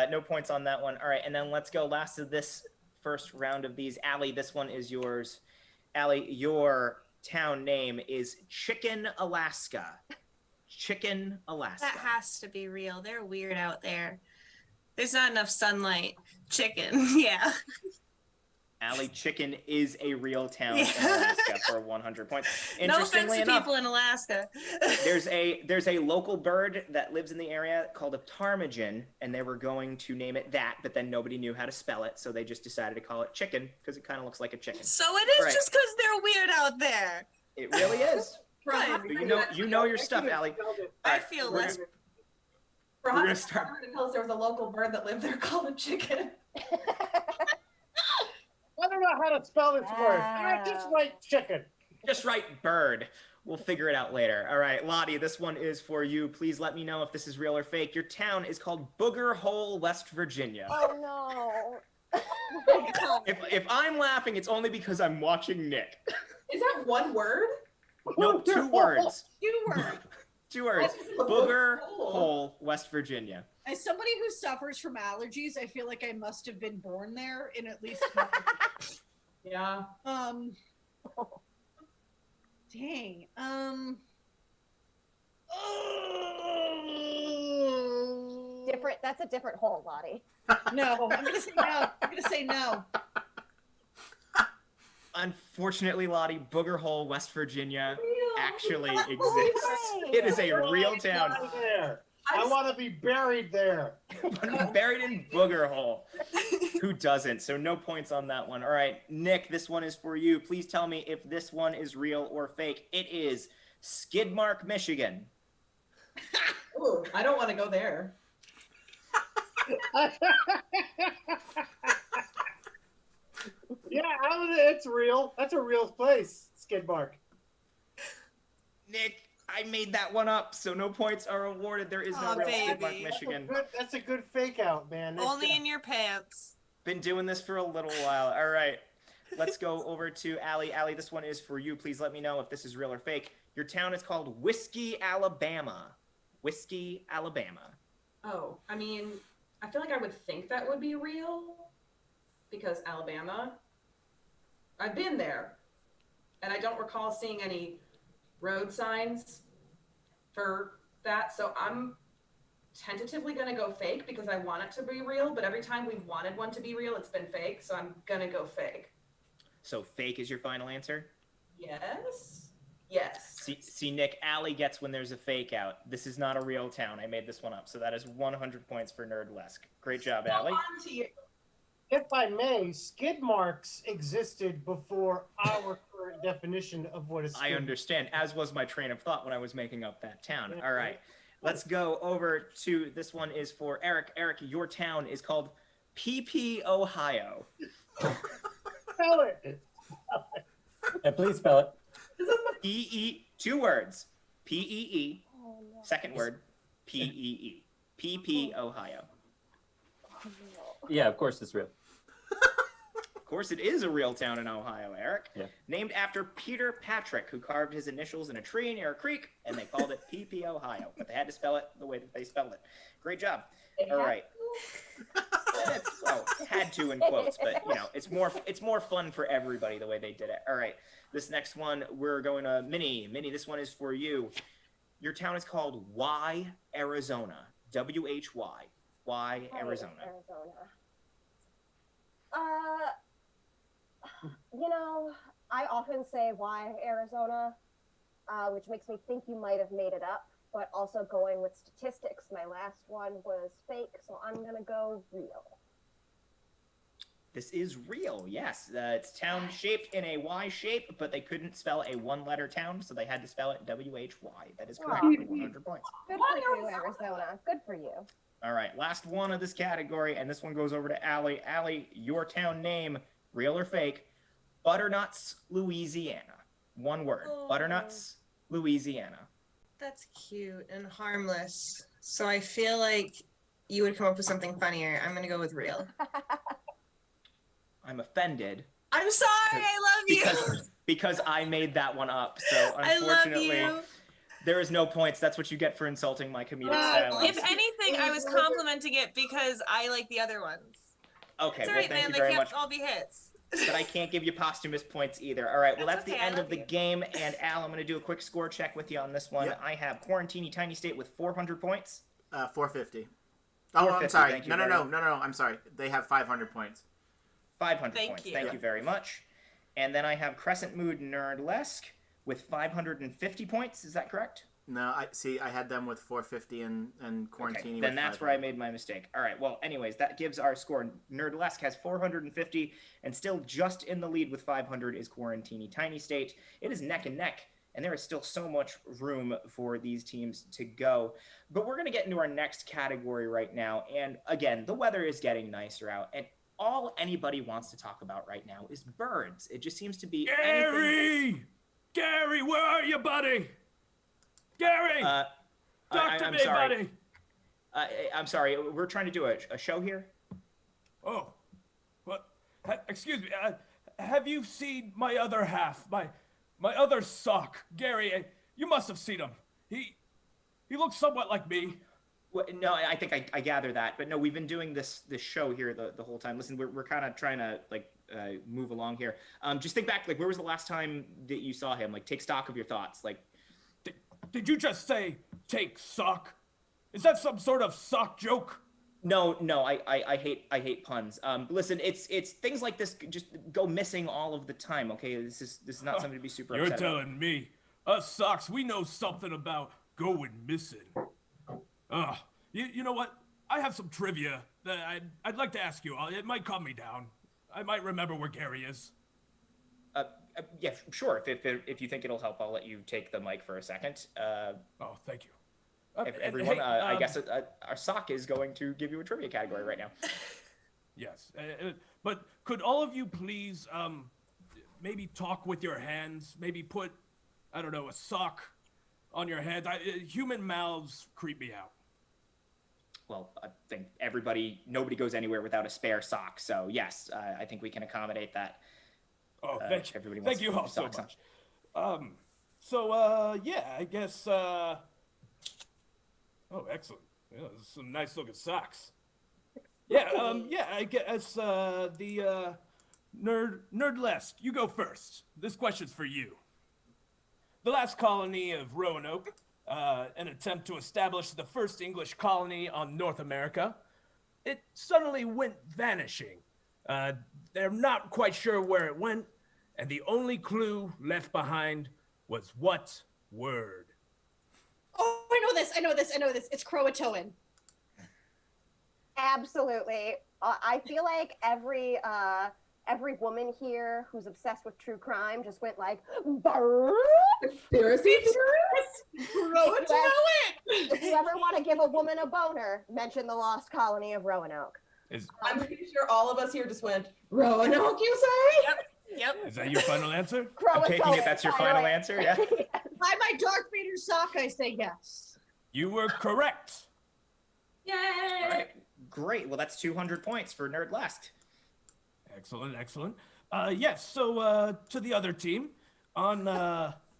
no points on that one. All right, and then let's go last of this first round of these. Allie, this one is yours. Allie, your town name is Chicken, Alaska. Chicken, Alaska. That has to be real. They're weird out there. There's not enough sunlight. Chicken, yeah. Allie, Chicken is a real town in Alaska for 100 points. No offense Interestingly to enough, people in Alaska. there's a local bird that lives in the area called a ptarmigan, and they were going to name it that, but then nobody knew how to spell it, so they just decided to call it Chicken because it kind of looks like a chicken. So it is just because they're weird out there. It really is. Good. You know your stuff, Allie. I feel less. For We're gonna Hot start- Hills, there was a local bird that lived there called a chicken. I don't know how to spell this word. Just write chicken. Just write bird. We'll figure it out later. All right, Lottie, this one is for you. Please let me know if this is real or fake. Your town is called Booger Hole, West Virginia. Oh, no. If I'm laughing, it's only because I'm watching Nick. Is that one word? No, 2 words. 2 words. 2 words. Booger Hole, West Virginia. As somebody who suffers from allergies, I feel like I must have been born there in at least. Yeah. Dang. Different. That's a different hole, Lottie. No, I'm gonna say no. I'm gonna say no. Unfortunately, Lottie, Booger Hole, West Virginia actually exists. It is a real town. There. I want to be buried there. Buried in Booger Hole. Who doesn't? So no points on that one. All right, Nick, this one is for you. Please tell me if this one is real or fake. It is Skidmark, Michigan. Ooh, I don't want to go there. Yeah, it's real. That's a real place, Skidmark. Nick, I made that one up, so no points are awarded. There is no real Skidmark, baby. Michigan. That's a good fake out, man. Only in your pants. Been doing this for a little while. All right, let's go over to Allie. Allie, this one is for you. Please let me know if this is real or fake. Your town is called Whiskey, Alabama. Whiskey, Alabama. Oh, I mean, I feel like I would think that would be real because Alabama. I've been there, and I don't recall seeing any road signs for that. So I'm tentatively going to go fake because I want it to be real, but every time we've wanted one to be real, it's been fake. So I'm going to go fake. So fake is your final answer? Yes. Yes. See, Nick, Allie gets when there's a fake out. This is not a real town. I made this one up. So that is 100 points for Nerdlesque. Great job, Allie. On to you. If I may, skid marks existed before our current definition of what a skid I understand, as was my train of thought when I was making up that town. All right, let's go over to this one is for Eric. Eric, your town is called PP, Ohio. Spell it. And please spell it. P-E, 2 words. P-E-E, Oh, no. second word, P-E-E. PP, Ohio. Yeah, of course it's real. Of course, it is a real town in Ohio, Eric. Yeah. Named after Peter Patrick, who carved his initials in a tree near a creek, and they called it PP, Ohio. But they had to spell it the way that they spelled it. Great job. All right. Well, had to in quotes, but you know, it's more fun for everybody the way they did it. All right. This next one, we're going to Minnie. Minnie, this one is for you. Your town is called Y, Arizona. W-H-Y. Y, Arizona. You know, I often say why Arizona, which makes me think you might have made it up, but also going with statistics, my last one was fake, so I'm gonna go real. This is real, yes. It's town shaped in a Y shape, but they couldn't spell a one-letter town, so they had to spell it W-H-Y. That is correct. 100 points. Good for you, Arizona. Good for you. All right, last one of this category, and this one goes over to Allie. Allie, your town name, real or fake? Butternuts, Louisiana. One word. Oh. Butternuts, Louisiana. That's cute and harmless. So I feel like you would come up with something funnier. I'm gonna go with real. I'm offended. I'm sorry. I love you. Because I made that one up. So I love unfortunately, you. there is no points. That's what you get for insulting my comedic silence. If anything, I was complimenting it because I like the other ones. Okay, It's well, alright, thank man. you They very can't much. all be hits. But I can't give you posthumous points either. All right, well, that's That's the okay, I end of love the you. game. And Al, I'm going to do a quick score check with you on this one. Yep. I have Quaranteeny Tiny State with 400 points. 450. Oh, I'm 450, sorry. thank you No. very I'm sorry. They have 500 points. 500 Thank points. you. Thank you very much. And then I have Crescent Moon Nerdlesque with 550 points. Is that correct? No, I had them with 450 and Quaranteeny. Okay, then with that's 500. where I made my mistake. All right, well, anyways, that gives our score. Nerdlesque has 450, and still just in the lead with 500 is Quaranteeny Tiny State. It is neck and neck, and there is still so much room for these teams to go. But we're going to get into our next category right now, and again, the weather is getting nicer out, and all anybody wants to talk about right now is birds. It just seems to be anything. Gary, where are you, buddy? Gary! Talk to I'm me, sorry. buddy! I'm sorry, we're trying to do a show here. Oh, what? Excuse me, have you seen my other half? My other sock? Gary, you must have seen him. He looks somewhat like me. Well, no, I think I gather that, but no, we've been doing this show here the whole time. Listen, we're kind of trying to move along here. Just think back, where was the last time that you saw him? Take stock of your thoughts. Did you just say take sock? Is that some sort of sock joke? No, I hate puns. Listen, it's things like this just go missing all of the time. Okay, this is not something to be super. You're upset about. telling me Us socks, we know something about going missing. You know what? I have some trivia that I'd like to ask you. It might calm me down. I might remember where Gary is. Yeah, sure. If you think it'll help, I'll let you take the mic for a second. Oh, thank you. Everyone, I guess our sock is going to give you a trivia category right now. Yes, but could all of you please maybe talk with your hands? Maybe put, I don't know, a sock on your head. Human mouths creep me out. Well, I think nobody goes anywhere without a spare sock. So yes, I think we can accommodate that. Oh, Thank you all so much. Yeah, I guess. Oh, excellent. Yeah, those are some nice looking socks. Yeah, I guess the Nerdlesque, you go first. This question's for you. The last colony of Roanoke, an attempt to establish the first English colony on North America, it suddenly went vanishing. They're not quite sure where it went, and the only clue left behind was what word? Oh, I know this. It's Croatoan. Absolutely. I feel like every woman here who's obsessed with true crime just went like, "Brrr." Conspiracy If you ever want to give a woman a boner, mention the lost colony of Roanoke. I'm pretty sure all of us here just went, Roanoke, you say? Yep. Is that your final answer? I'm taking it that's your final answer, yeah? By my Darth Vader sock, I say yes. You were correct. Yay! All right, great. Well, that's 200 points for Nerdlesque. Excellent. Yes, so to the other team, on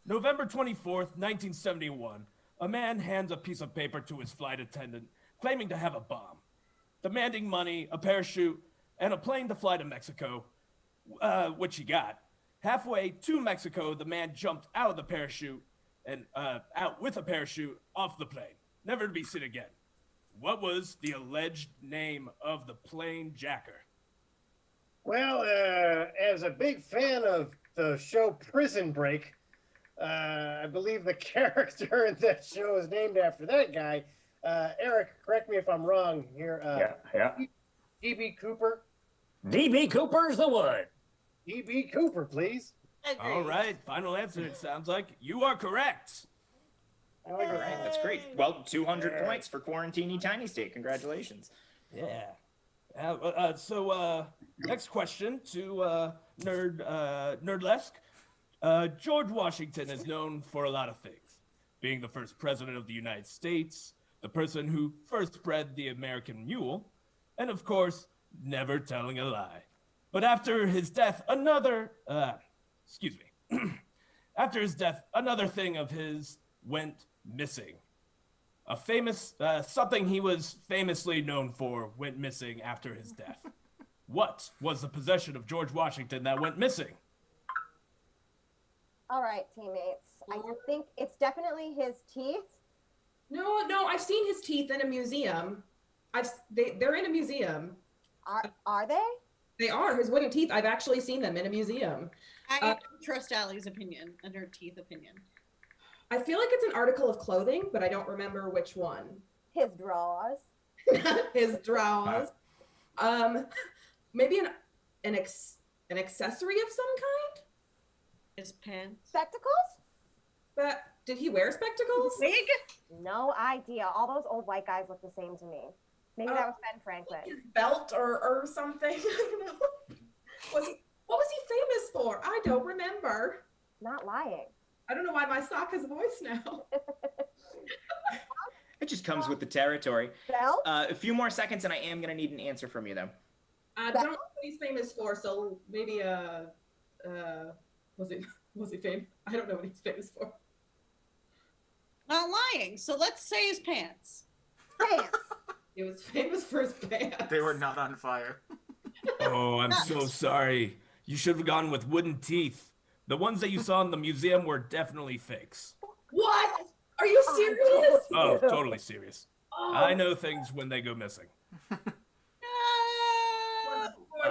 November 24th, 1971, a man hands a piece of paper to his flight attendant claiming to have a bomb, demanding money, a parachute, and a plane to fly to Mexico, which he got. Halfway to Mexico, the man jumped out of the parachute and out with a parachute off the plane, never to be seen again. What was the alleged name of the plane jacker? Well, as a big fan of the show Prison Break, I believe the character in that show is named after that guy. Eric, correct me if I'm wrong here. Yeah. D.B. Cooper. D.B. Cooper's the one. D.B. Cooper, please. All right, final answer. It sounds like you are correct. All right, that's great. Well, 200 points for Quaranteeny Tiny State. Congratulations. Yeah. Next question to Nerdlesque. George Washington is known for a lot of things. Being the first president of the United States, the person who first bred the American mule, and of course, never telling a lie. But after his death, another thing of his went missing. A famous, something he was famously known for went missing after his death. What was the possession of George Washington that went missing? All right, teammates. I think it's definitely his teeth. No, I've seen his teeth in a museum. They're in a museum. Are they? They are. His wooden teeth, I've actually seen them in a museum. I trust Allie's opinion and her teeth opinion. I feel like it's an article of clothing, but I don't remember which one. His drawers. His drawers. Maybe an accessory of some kind? His pants. Spectacles? But did he wear spectacles? Wig? No idea. All those old white guys look the same to me. Maybe that was Ben Franklin. His belt or something. I don't know. What was he famous for? I don't remember. Not lying. I don't know why my sock has a voice now. It just comes with the territory. Belt? A few more seconds, and I am going to need an answer from you, though. I don't know what he's famous for, so maybe was he famous? I don't know what he's famous for. Not lying. So let's say his pants. Pants. He was famous for his pants. They were not on fire. Oh, I'm so sorry. You should have gone with wooden teeth. The ones that you saw in the museum were definitely fakes. What? Are you serious? Oh, totally serious. Oh. I know things when they go missing.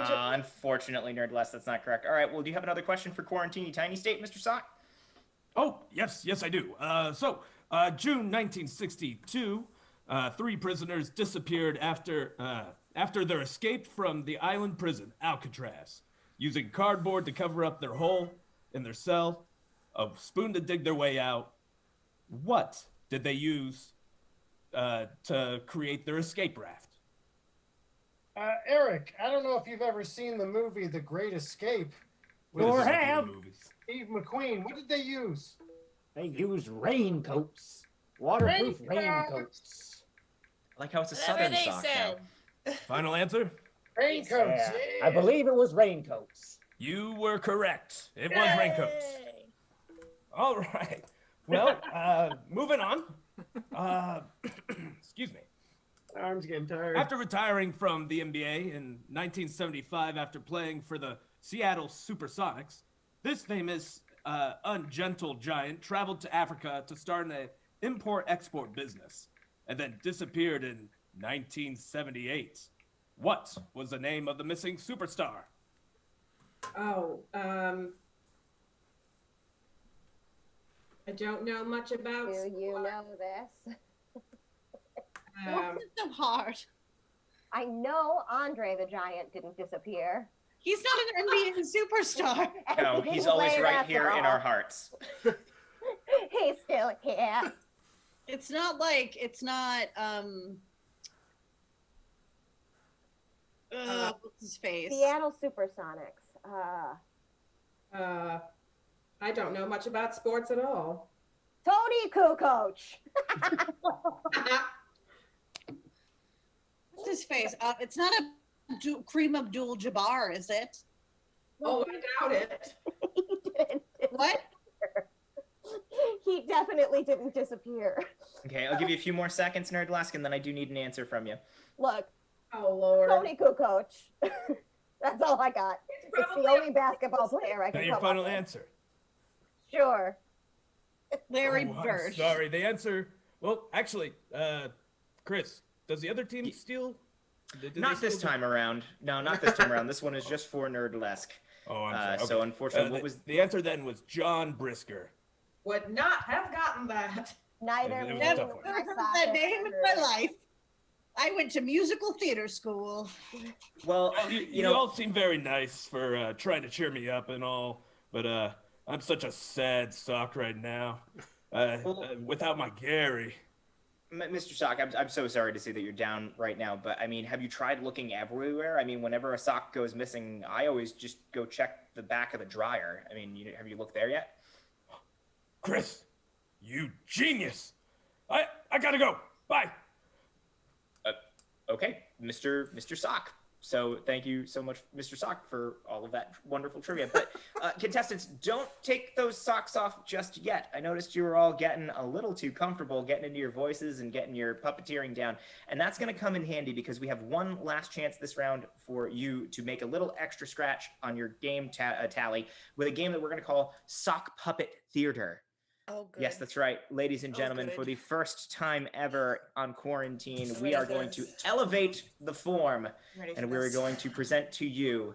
Unfortunately, Nerdless, that's not correct. All right, well, do you have another question for Quaranteeny Tiny State, Mr. Sock? Oh, yes, I do. June 1962, 3 prisoners disappeared after their escape from the island prison, Alcatraz, using cardboard to cover up their hole in their cell, a spoon to dig their way out. What did they use to create their escape raft? Eric, I don't know if you've ever seen the movie The Great Escape. Or have. Steve McQueen. What did they use? They use raincoats. Waterproof raincoats. I like how it's a Whatever southern they sock said. now. Final answer? Raincoats. I believe it was raincoats. You were correct. It was raincoats. Yay! All right. Well, moving on. Excuse me. Arm's getting tired. After retiring from the NBA in 1975 after playing for the Seattle Supersonics, this famous ungentle giant traveled to Africa to start an import-export business and then disappeared in 1978. What was the name of the missing superstar? Oh, I don't know much about. Do you know this? Why is it so hard? I know Andre the Giant didn't disappear. He's not an NBA superstar. No, He he's didn't always play right here in basketball. our hearts. He's still here. It's not like what's his face? Seattle Supersonics. I don't know much about sports at all. Tony Kukoc. What's his face? It's not a Kareem Abdul-Jabbar, is it? Oh, I doubt it. He didn't. What? He definitely didn't disappear. Okay, I'll give you a few more seconds, Nerdlesque, and then I do need an answer from you. Look, Oh, Lord. Tony Kukoc. That's all I got. It's the only basketball player I Is that can your come final up with. answer? Sure. Larry Oh, I'm Bird. sorry, the answer. Well, actually, Chris, does the other team steal? Did Not they this steal time around. No, not this time around. This one is just for Nerdlesque. Oh, I'm sorry. So Okay. unfortunately, what was the answer then was John Brisker. Would not have gotten that. Neither It was me a tough nor one. Never heard Sasha that name in ever- my life. I went to musical theater school. well, You know, all seem very nice for trying to cheer me up and all, but I'm such a sad sock right now. Without my Gary. Mr. Sock, I'm so sorry to see that you're down right now, but I mean, have you tried looking everywhere? I mean, whenever a sock goes missing, I always just go check the back of the dryer. I mean, have you looked there yet? Chris, you genius! I gotta go. Bye. Okay, Mr. Sock. So thank you so much, Mr. Sock, for all of that wonderful trivia. But contestants, don't take those socks off just yet. I noticed you were all getting a little too comfortable getting into your voices and getting your puppeteering down. And that's going to come in handy because we have one last chance this round for you to make a little extra scratch on your game tally with a game that we're going to call Sock Puppet Theater. Oh, good. Yes, that's right. Ladies and Oh, gentlemen, good. for the first time ever on Quarantine, we Ready are for going to this. elevate the form Ready for and we're this. going to present to you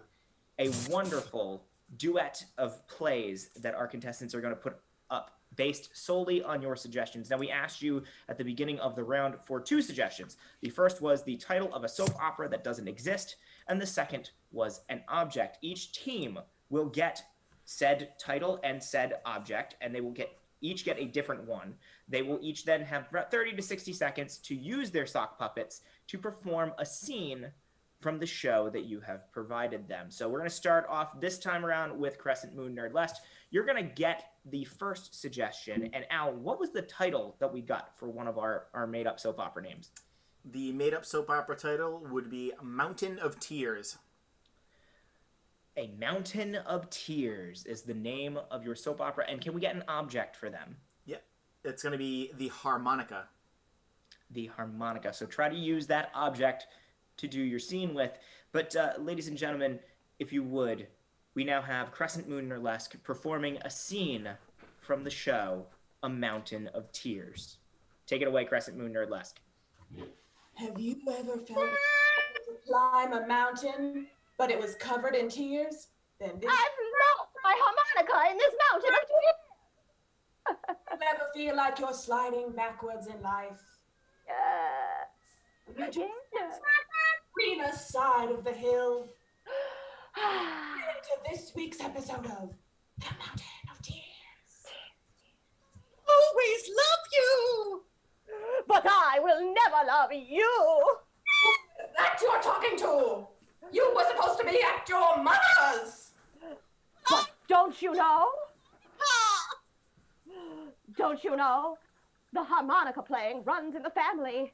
a wonderful duet of plays that our contestants are going to put up based solely on your suggestions. Now, we asked you at the beginning of the round for 2 suggestions. The first was the title of a soap opera that doesn't exist, and the second was an object. Each team will get said title and said object, and they will each get a different one. They will each then have about 30 to 60 seconds to use their sock puppets to perform a scene from the show that you have provided them. So we're going to start off this time around with Crescent Moon Nerdlesque. You're going to get the first suggestion. And Al, what was the title that we got for one of our made-up soap opera names? The made-up soap opera title would be Mountain of Tears. A Mountain of Tears is the name of your soap opera. And can we get an object for them? Yep. It's going to be the harmonica. The harmonica. So try to use that object to do your scene with. But ladies and gentlemen, if you would, we now have Crescent Moon Nerdlesque performing a scene from the show, A Mountain of Tears. Take it away, Crescent Moon Nerdlesque. Have you ever felt to climb a mountain, but it was covered in tears? Then this I've lost my harmonica in this mountain of tears. feel like you're sliding backwards in life. Yes. You just greener side of the hill. Into this week's episode of The Mountain of Tears. Always love you! But I will never love you. That you're talking to! You were supposed to be at your mother's! But don't you know? Don't you know? The harmonica playing runs in the family.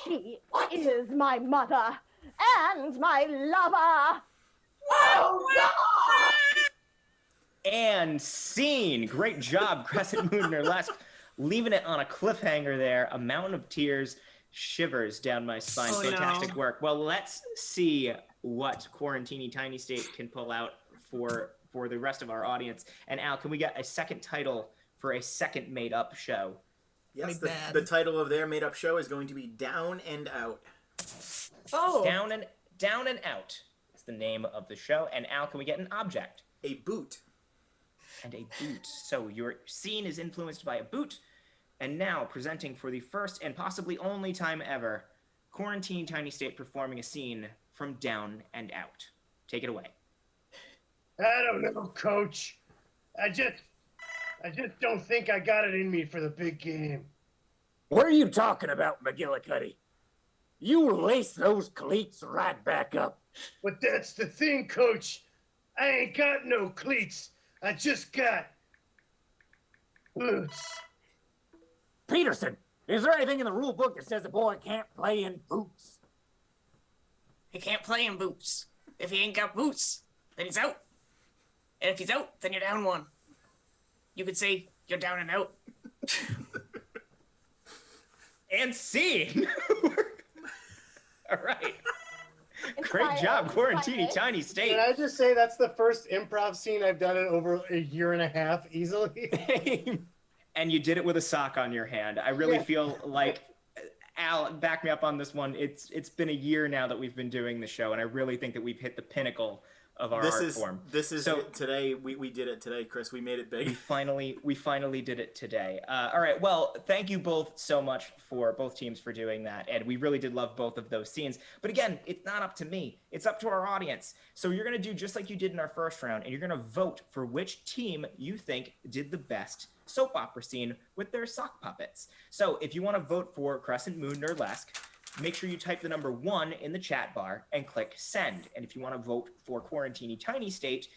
She is my mother and my lover. Oh, God! And scene. Great job, Crescent Moon Nerdlesque. Leaving it on a cliffhanger there. A mountain of tears, shivers down my spine. Oh, Fantastic no. work. Well, let's see what Quaranteeny Tiny State can pull out for the rest of our audience. And Al, can we get a second title for a second made-up show? Yes, My bad. the title of their made-up show is going to be Down and Out. Oh. Down and Out is the name of the show. And Al, can we get an object? A boot. And a boot. So your scene is influenced by a boot. And now, presenting for the first and possibly only time ever, Quaranteeny Tiny State performing a scene from Down and Out. Take it away. I don't know, Coach. I just don't think I got it in me for the big game. What are you talking about, McGillicuddy? You lace those cleats right back up. But that's the thing, Coach. I ain't got no cleats. I just got boots. Peterson, is there anything in the rule book that says a boy can't play in boots? He can't play in boots. If he ain't got boots, then he's out. And if he's out, then you're down one. You could say you're down and out. And scene! All right. Great Inspired. job, Quaranteeny Inspired. Tiny State. Can I just say that's the first improv scene I've done in over a year and a half easily? And you did it with a sock on your hand. I really Yeah. feel like, Al, back me up on this one. It's been a year now that we've been doing the show, and I really think that we've hit the pinnacle of our art form. This is So- it today. We did it today, Chris. We made it big. We finally did it today. All right. Well, thank you both so much for both teams for doing that, and we really did love both of those scenes. But again, it's not up to me; it's up to our audience. So you're gonna do just like you did in our first round, and you're gonna vote for which team you think did the best soap opera scene with their sock puppets. So if you want to vote for Crescent Moon Nerdlesque, make sure you type the number 1 in the chat bar and click send. And if you want to vote for Quaranteeny Tiny State,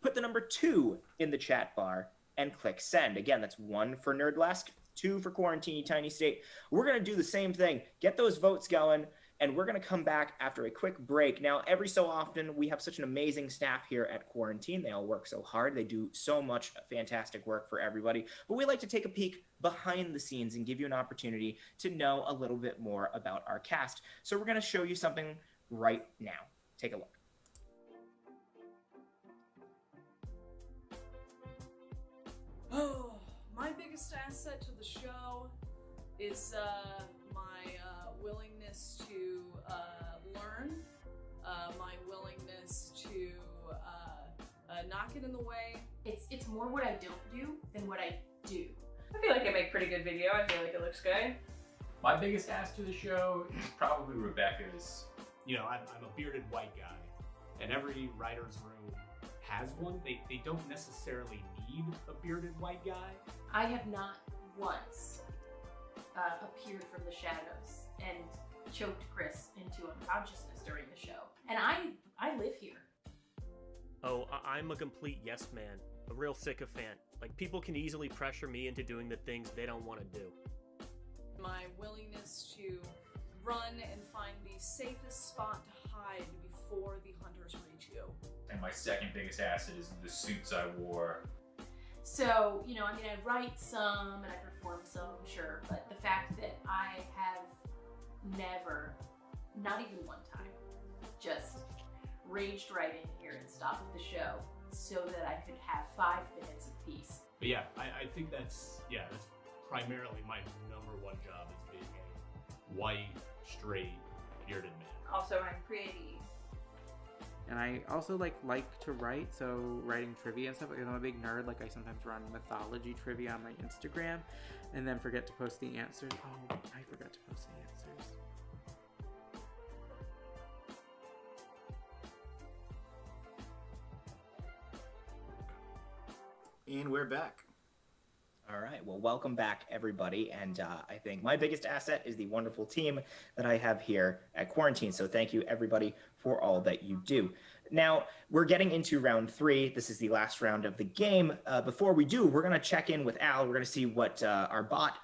put the number 2 in the chat bar and click send. Again, that's 1 for Nerdlesque, 2 for Quaranteeny Tiny State. We're going to do the same thing. Get those votes going, and we're going to come back after a quick break. Now, every so often, we have such an amazing staff here at Quarantine. They all work so hard. They do so much fantastic work for everybody. But we like to take a peek behind the scenes and give you an opportunity to know a little bit more about our cast. So we're going to show you something right now. Take a look. Oh, my biggest asset to the show is my willingness to learn, my willingness to not get in the way. It's more what I don't do than what I do. I feel like I make pretty good video. I feel like it looks good. My biggest ask to the show is probably Rebecca's. You know, I'm a bearded white guy, and every writer's room has one. They don't necessarily need a bearded white guy. I have not once appeared from the shadows and choked Chris into unconsciousness during the show. And I live here. Oh, I'm a complete yes man, a real sycophant. Like, people can easily pressure me into doing the things they don't want to do. My willingness to run and find the safest spot to hide before the hunters reach you. And my second biggest asset is the suits I wore. So, you know, I mean, I write some and I perform some, sure, but the fact that I have never, not even one time, just raged right in here and stopped the show so that I could have 5 minutes of peace. But yeah, I think that's primarily my number one job, is being a white, straight, bearded man. Also, I'm pretty. And I also like to write, so writing trivia and stuff. Because I'm a big nerd. Like I sometimes run mythology trivia on my Instagram, and then forget to post the answers. Oh, I forgot to post the answers. And we're back. All right. Well, welcome back, everybody. And I think my biggest asset is the wonderful team that I have here at Quarantine. So thank you, everybody, for all that you do. Now, we're getting into round 3. This is the last round of the game. Before we do, we're going to check in with Al. We're going to see what our bot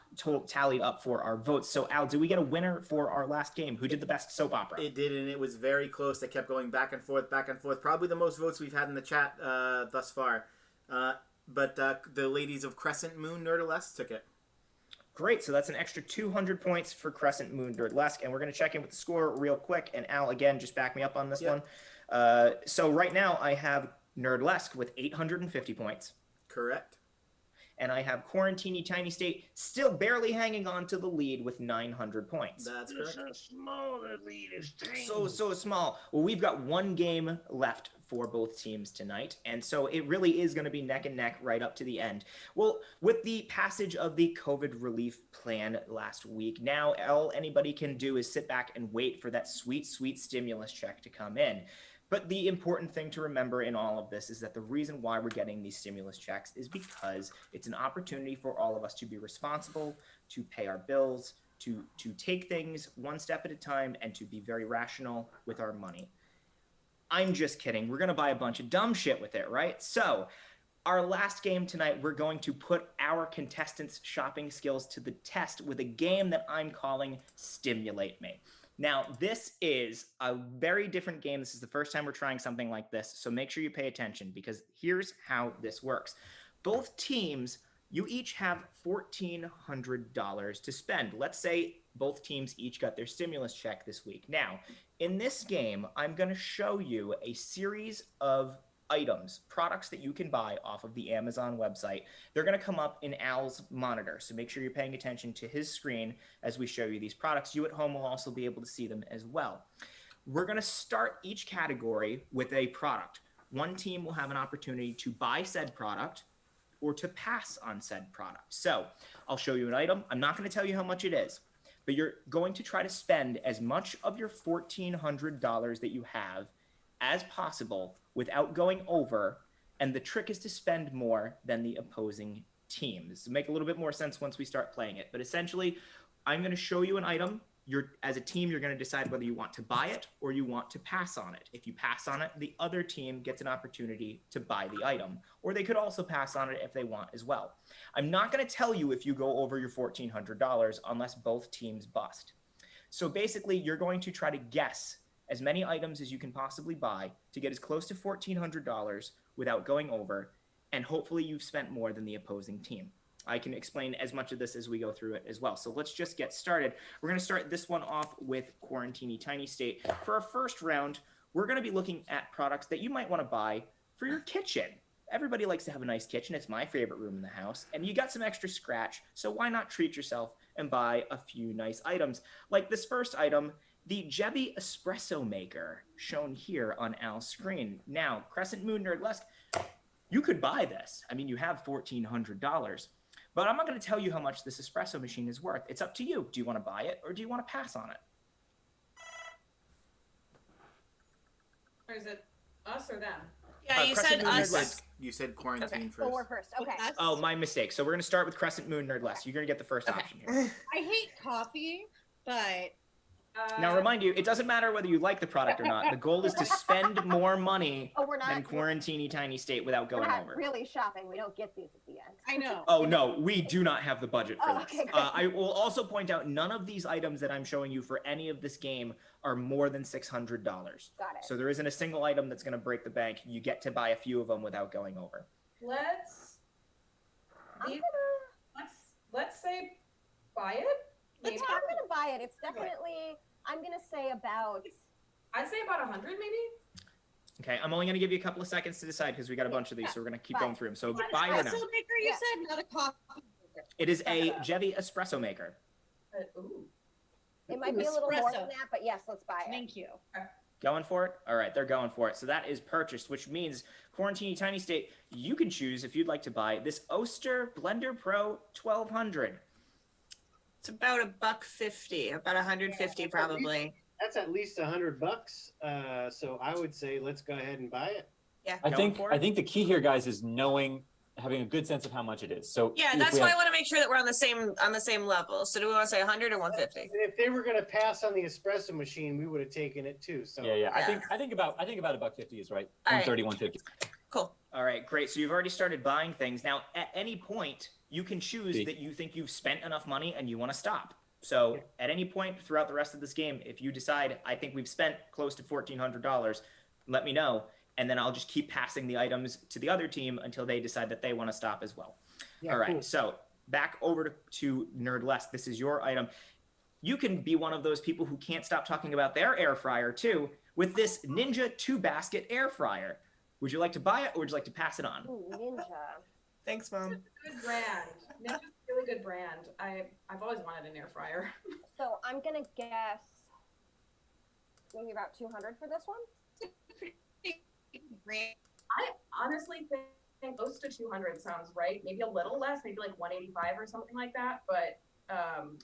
tallied up for our votes. So, Al, do we get a winner for our last game? Who did the best soap opera? It did, and it was very close. They kept going back and forth, back and forth. Probably the most votes we've had in the chat thus far. But the ladies of Crescent Moon Nerdlesque took it. Great. So that's an extra 200 points for Crescent Moon Nerdlesque. And we're going to check in with the score real quick. And Al, again, just back me up on this one. So right now I have Nerdlesque with 850 points. Correct. And I have Quaranteeny Tiny State still barely hanging on to the lead with 900 points. That's correct. So small, that lead is tiny. So small. Well, we've got one game left for both teams tonight, and so it really is going to be neck and neck right up to the end. Well, with the passage of the COVID relief plan last week, now all anybody can do is sit back and wait for that sweet, sweet stimulus check to come in. But the important thing to remember in all of this is that the reason why we're getting these stimulus checks is because it's an opportunity for all of us to be responsible, to pay our bills, to take things one step at a time, and to be very rational with our money. I'm just kidding. We're going to buy a bunch of dumb shit with it, right? So our last game tonight, we're going to put our contestants' shopping skills to the test with a game that I'm calling Stimulate Me. Now, this is a very different game. This is the first time we're trying something like this, so make sure you pay attention because here's how this works. Both teams, you each have $1,400 to spend. Let's say both teams each got their stimulus check this week. Now, in this game, I'm going to show you a series of items, products that you can buy off of the Amazon website. They're going to come up in Al's monitor, so make sure you're paying attention to his screen as we show you these products. You at home will also be able to see them as well. We're going to start each category with a product. One team will have an opportunity to buy said product or to pass on said product. So I'll show you an item. I'm not going to tell you how much it is, but you're going to try to spend as much of your $1,400 that you have as possible without going over, and the trick is to spend more than the opposing team. This will make a little bit more sense once we start playing it, but essentially, I'm going to show you an item. As a team, you're going to decide whether you want to buy it or you want to pass on it. If you pass on it, the other team gets an opportunity to buy the item, or they could also pass on it if they want as well. I'm not going to tell you if you go over your $1,400 unless both teams bust. So basically, you're going to try to guess as many items as you can possibly buy to get as close to $1,400 without going over, and hopefully you've spent more than the opposing team. I can explain as much of this as we go through it as well. So let's just get started. We're going to start this one off with Quaranteeny Tiny State. For our first round, we're going to be looking at products that you might want to buy for your kitchen. Everybody likes to have a nice kitchen. It's my favorite room in the house. And you got some extra scratch, so why not treat yourself and buy a few nice items? Like this first item, the Jebby Espresso Maker, shown here on Al's screen. Now, Crescent Moon Nerdlesque, you could buy this. I mean, you have $1,400. But I'm not going to tell you how much this espresso machine is worth. It's up to you. Do you want to buy it or do you want to pass on it? Or is it us or them? Yeah, you said us. You said quarantine first. So we're first. Okay. Oh, my mistake. So we're going to start with Crescent Moon Nerdlesque. You're going to get the first option here. I hate coffee, but Now, remind you, it doesn't matter whether you like the product or not. The goal is to spend more money than Quaranteeny Tiny State without going We're not over. really shopping. We don't get these at the end. I know. Oh, no, we do not have the budget for this. Okay, great. I will also point out none of these items that I'm showing you for any of this game are more than $600. Got it. So there isn't a single item that's going to break the bank. You get to buy a few of them without going over. Let's say buy it. Maybe. I'm gonna buy it. It's definitely. I'm gonna say about. I'd say about 100, maybe. Okay, I'm only going to give you a couple of seconds to decide because we got a bunch of these, so we're going to keep going through them. So buy or no? Espresso maker, you said, not a coffee maker. It is a Jebby Espresso Maker. Ooh. It might be a little more than that, but yes, let's buy it. Thank you. Going for it? All right, they're going for it. So that is purchased, which means Quaranteeny Tiny State, you can choose if you'd like to buy this Oster Blender Pro 1200. It's about $150, about 150 probably. That's at least $100. So I would say let's go ahead and buy it. Yeah. I think the key here, guys, is having a good sense of how much it is. So yeah, that's why I want to make sure that we're on the same level. So do we want to say 100 or 150? And if they were going to pass on the espresso machine, we would have taken it too. So yeah. I think about $150 is right. All 130, 150. Cool. All right, great. So you've already started buying things. Now, at any point, you can choose that you think you've spent enough money and you want to stop. So at any point throughout the rest of this game, if you decide, I think we've spent close to $1,400, let me know. And then I'll just keep passing the items to the other team until they decide that they want to stop as well. Yeah, all right, cool. So back over to Nerdlesque. This is your item. You can be one of those people who can't stop talking about their air fryer too with this Ninja 2-basket air fryer. Would you like to buy it or would you like to pass it on? Ooh, Ninja. Thanks, Mom. Good brand. Ninja's a really good brand. I've always wanted an air fryer. So I'm gonna guess maybe about 200 for this one. I honestly think close to 200 sounds right. Maybe a little less, maybe like 185 or something like that. But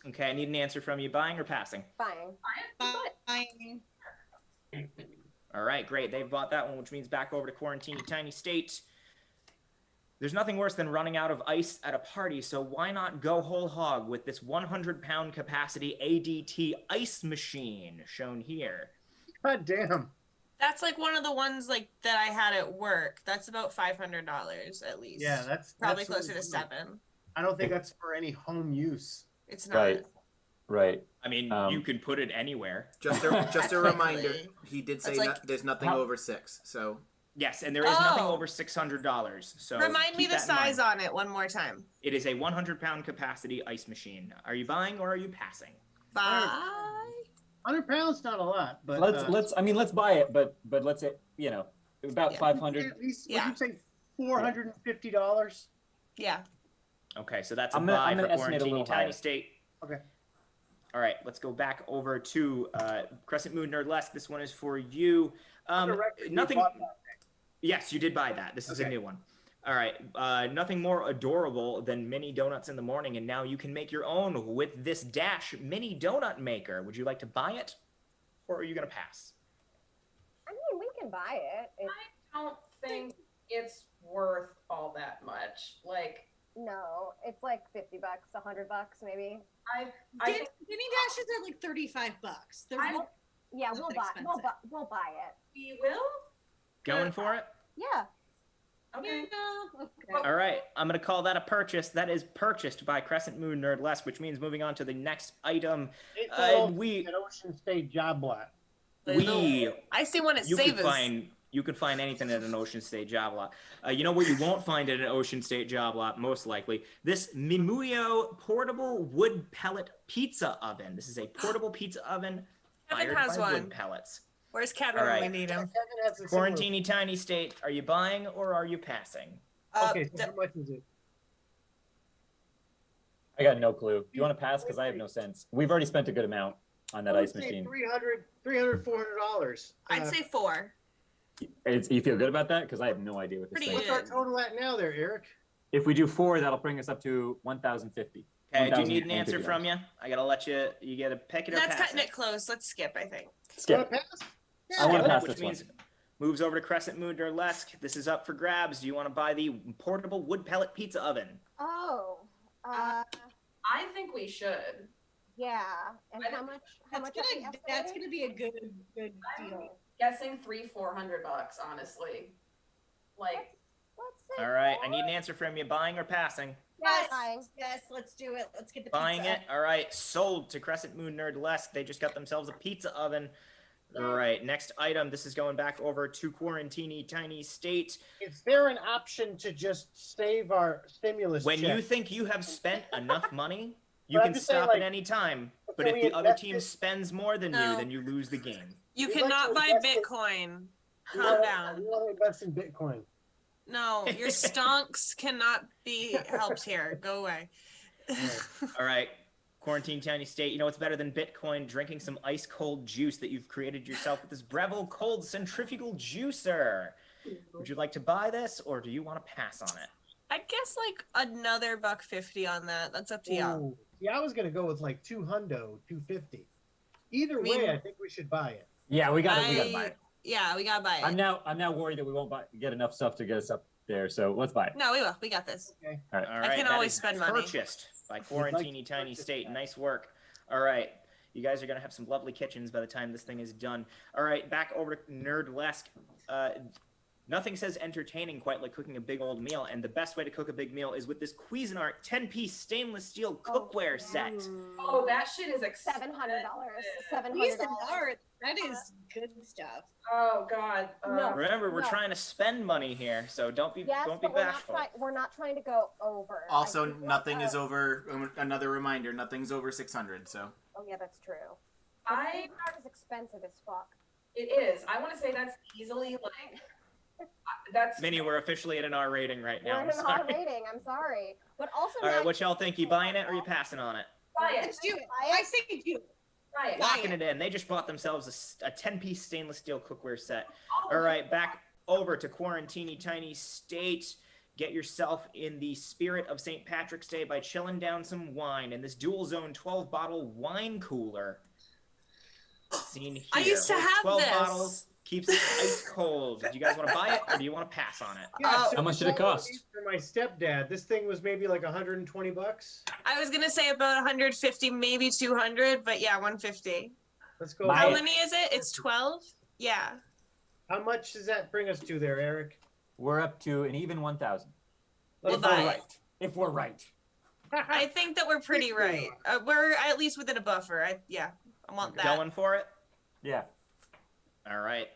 Okay, I need an answer from you. Buying or passing? Buying. Buying. All right, great. They've bought that one, which means back over to Quaranteeny Tiny State. There's nothing worse than running out of ice at a party, so why not go whole hog with this 100-pound capacity ADT ice machine shown here? God damn. That's like one of the ones like that I had at work. That's about $500 at least. Yeah, that's probably really closer to cool. $7. I don't think that's for any home use. It's not. Right. I mean, you can put it anywhere. Just a reminder, he did say That's like- there's nothing over 6. So Yes, and there is nothing over $600. So Remind me keep the that in mind. size on it one more time. It is a 100-pound capacity ice machine. Are you buying or are you passing? Buy. 100 pounds, not a lot, but let's buy it, but let's say, about 500. At least, would you say $450? Yeah. Okay, so that's a I'm gonna buy for estimate a Quaranteeny little Tiny higher. State. Okay. All right, let's go back over to Crescent Moon Nerdlesque. This one is for you. Nothing. Yes, you did buy that. This is a new one. All right. Nothing more adorable than mini donuts in the morning, and now you can make your own with this Dash mini donut maker. Would you like to buy it, or are you gonna pass? I mean, we can buy it. I don't think it's worth all that much. Like, No, it's like $50, $100 maybe. Mini dashes are like $35. They're not Yeah, we'll buy. expensive. We'll buy it. We will. Going for it? Yeah. Okay. All right, I'm going to call that a purchase. That is purchased by Crescent Moon Nerdlesque, which means moving on to the next item. It's an Ocean State job lot. I see one at Savers. You can find anything at an Ocean State job lot. You know what you won't find at an Ocean State job lot, most likely? This Mimuyo portable wood pellet pizza oven. This is a portable pizza oven Kevin fired has by one. wood pellets. Where's Kevin All when right. we need him? Quaranteeny Tiny State, are you buying or are you passing? Okay, so how much is it? I got no clue. Do you want to pass? Because I have no sense. We've already spent a good amount on that I would ice say machine. $400. I'd say 4. You feel good about that? Because I have no idea what this thing What's is. our total at now there, Eric? If we do 4, that'll bring us up to 1,050. Okay, do you need an answer from you? I gotta let you gotta pick it or That's pass cutting it close. Let's skip, I think. Skip. I want to pass Which this one. means moves over to Crescent Moon Nerdlesque. This is up for grabs. Do you want to buy the portable wood pellet pizza oven? Oh. I think we should. Yeah. And how much? How much? That's gonna be a good deal. Guessing $300-400, honestly. Like, All right, I need an answer from you. Buying or passing? Yes, let's do it. Let's get the Buying pizza. it. All right, sold to Crescent Moon Nerdlesque. They just got themselves a pizza oven. All right, next item. This is going back over to Quaranteeny Tiny State. Is there an option to just save our stimulus When check? you think you have spent enough money, you But I'm can just saying, stop at like, any time. But can if we the other invest team it? spends more than No. you, then you lose the game. You We'd cannot like buy to invest it- Bitcoin. We Calm wanna- down. We want to invest in Bitcoin. No, your stonks cannot be helped here. Go away. All right. Quaranteeny Tiny State, you know what's better than Bitcoin? Drinking some ice cold juice that you've created yourself with this Breville Cold Centrifugal Juicer. Would you like to buy this, or do you want to pass on it? I'd guess like another $1.50 on that. That's up to y'all. Ooh. Yeah, I was gonna go with like $250. Either way, I think we should buy it. Yeah, we gotta buy it. Yeah, we gotta buy it. I'm now worried that we won't get enough stuff to get us up there, so let's buy it. No, we will. We got this. Okay. All right. All right, I can that always is spend money. Purchased by Quaranteeny Tiny State. Nice work. All right. You guys are going to have some lovely kitchens by the time this thing is done. All right, back over to Nerdlesque. Nothing says entertaining quite like cooking a big old meal, and the best way to cook a big meal is with this Cuisinart 10-piece stainless steel cookware set. Oh, that shit is expensive. $700. $700. That is good stuff. Oh God. No. Remember, we're trying to spend money here, so don't be bashful. We're not trying to go over. Also, nothing is over. Another reminder: nothing's over 600. So. Oh yeah, that's true. I is expensive as fuck. It is. I want to say that's easily like. That's Minnie, we're officially at an R rating right now. We're at an R rating. I'm sorry, but also. All right, what y'all think? You buying it or you passing on it? Buy it. Let's do it. I say do it. Buy it. Locking it in. They just bought themselves a 10-piece stainless steel cookware set. All right, back over to Quaranteeny Tiny State. Get yourself in the spirit of St. Patrick's Day by chilling down some wine in this dual zone 12-bottle wine cooler. Seen here. I used to Holds have 12 this. bottles. Keeps it ice cold. Do you guys want to buy it or do you want to pass on it? Yeah, How much did it cost? For my stepdad, this thing was maybe like $120. I was gonna say about 150, maybe 200, but yeah, 150. Let's go. How many is it? It's 12. Yeah. How much does that bring us to there, Eric? We're up to an even 1,000. We'll If buy we're it. right. If we're right. I think that we're pretty right. We're at least within a buffer. I want that. Going for it? Yeah. All right.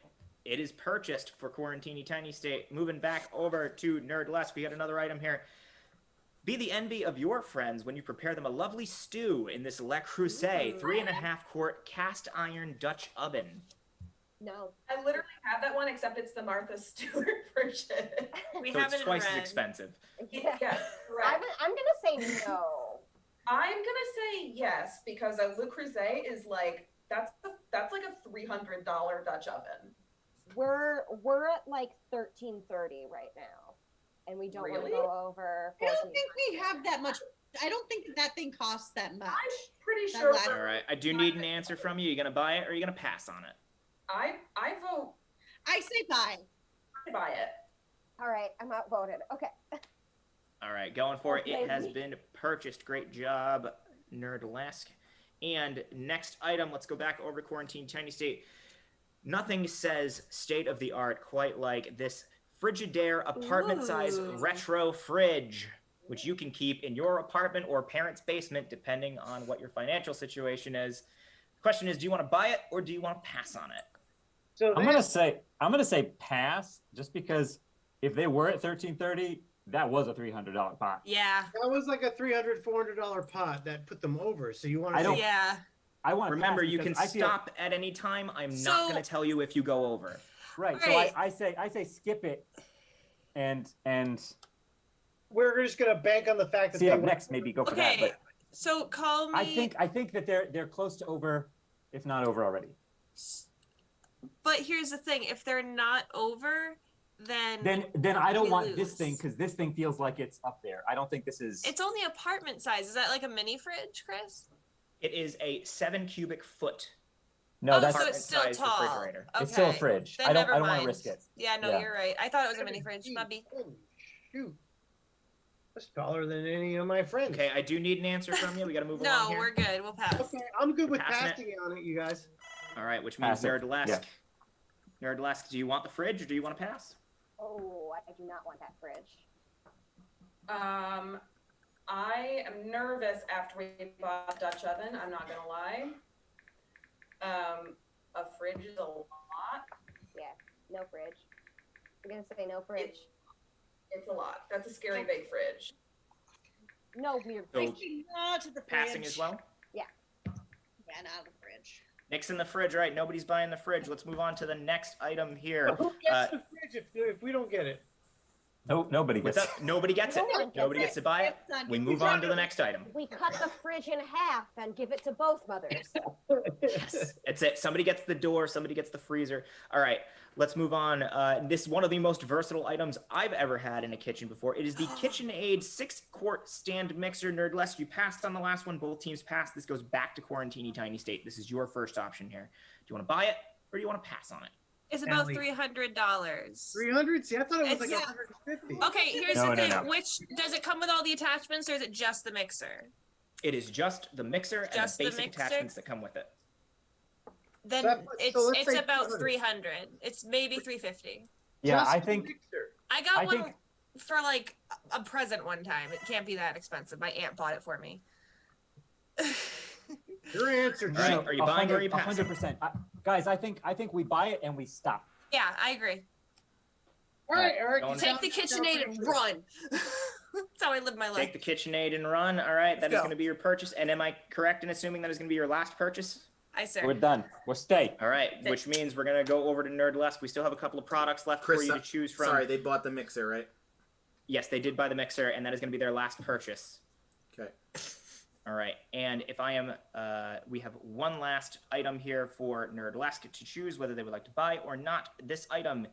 It is purchased for Quaranteeny Tiny State. Moving back over to Nerdlesque, we got another item here. Be the envy of your friends when you prepare them a lovely stew in this Le Creuset 3.5-quart cast iron Dutch oven. No. I literally have that one, except it's the Martha Stewart version. We So have it's it in twice as red. expensive. Yes, I'm correct. gonna say no. I'm gonna say yes because a Le Creuset is like that's like a $300 Dutch oven. We're at like 1330 right now, and we don't want to Really? go over. I don't 14. think we have that much. I don't think that thing costs that much. I'm pretty That sure. last- All right. I do need an answer from you. You going to buy it or are you going to pass on it? I vote. I say buy. I buy it. All right, I'm outvoted. Okay. All right. Going for it. It Okay. has been purchased. Great job, Nerdlesque. And next item, let's go back over to Quaranteeny Tiny State. Nothing says state of the art quite like this Frigidaire apartment-size Ooh. retro fridge, which you can keep in your apartment or parents' basement, depending on what your financial situation is. The question is, do you want to buy it or do you want to pass on it? So I'm gonna say pass, just because if they were at 1330, that was a $300 pot. Yeah. that was like a $300, $400 pot that put them over. So you want I to don't- say Yeah. I want to Remember, pass you can because I feel- stop at any time. I'm So- not going to tell you if you go over. Right. Right. So I say skip it, and we're just gonna bank on the fact that see they up went- next. Maybe go for that. Okay. But So call me. I think that they're close to over, if not over already. But here's the thing: if they're not over, then Then I don't we want this lose. thing because this thing feels like it's up there. I don't think this is. It's only apartment size. Is that like a mini fridge, Chris? It is a 7 cubic foot. No, Oh, that's so it's still apartment-sized tall. refrigerator. it's still a Okay. fridge. Then I don't never want to mind. risk it. Yeah, no, Yeah. you're right. I thought it was a mini fridge. Maybe. Holy shoot. That's taller than any of my friends. Okay, I do need an answer from you. We got to move along No, here. we're good. We'll pass. Okay, I'm good with Passing it. passing on it, you guys. All right, which means Pass it. Nerdlesque. Yeah. Nerdlesque, do you want the fridge or do you want to pass? Oh, I do not want that fridge. I am nervous after we bought a Dutch oven. I'm not gonna lie. A fridge is a lot. Yeah, no fridge. I'm gonna say no fridge. It's a lot. That's a scary big fridge. No weird So- fridge. Not to the fridge. Passing as well? Yeah. Yeah, not the fridge. Nick's in the fridge, right? Nobody's buying the fridge. Let's move on to the next item here. Who gets the fridge if we don't get it? No, nobody What's gets up? Nobody gets it. No one gets Nobody it. gets to buy it. We move on to the next item. We cut the fridge in half and give it to both mothers. Yes, that's it. Somebody gets the door, somebody gets the freezer. All right, let's move on. This is one of the most versatile items I've ever had in a kitchen before. It is the KitchenAid 6-quart stand mixer. Nerdlesque, you passed on the last one. Both teams passed. This goes back to Quaranteeny Tiny State. This is your first option here. Do you want to buy it or do you want to pass on it? It's about Allie. $300. 300? See, I thought it was It's- like yeah. 150. Okay, here's No, the thing. no. Which does it come with all the attachments, or is it just the mixer? It is just the mixer Just and the the basic mixer? attachments that come with it. Then let's it's say about 200. 300. It's maybe 350. Yeah, Just I the think mixer. I got I one think- for like a present one time. It can't be that expensive. My aunt bought it for me. Your answer, All right, are you buying or are you passing? 100%. Guys, I think we buy it and we stop. Yeah, I agree. All right, Eric. Going Take the KitchenAid and run. That's how I live my life. Take the KitchenAid and run. All right, that is Go. going to be your purchase. And am I correct in assuming that is going to be your last purchase? I sir. We're done. We'll stay. All right, which means we're going to go over to Nerdlesque. We still have a couple of products left Chris, for you to choose from. Sorry, they bought the mixer, right? Yes, they did buy the mixer, and that is going to be their last purchase. Okay. All right, and if I am, we have one last item here for Nerdlesque to choose whether they would like to buy or not. This item,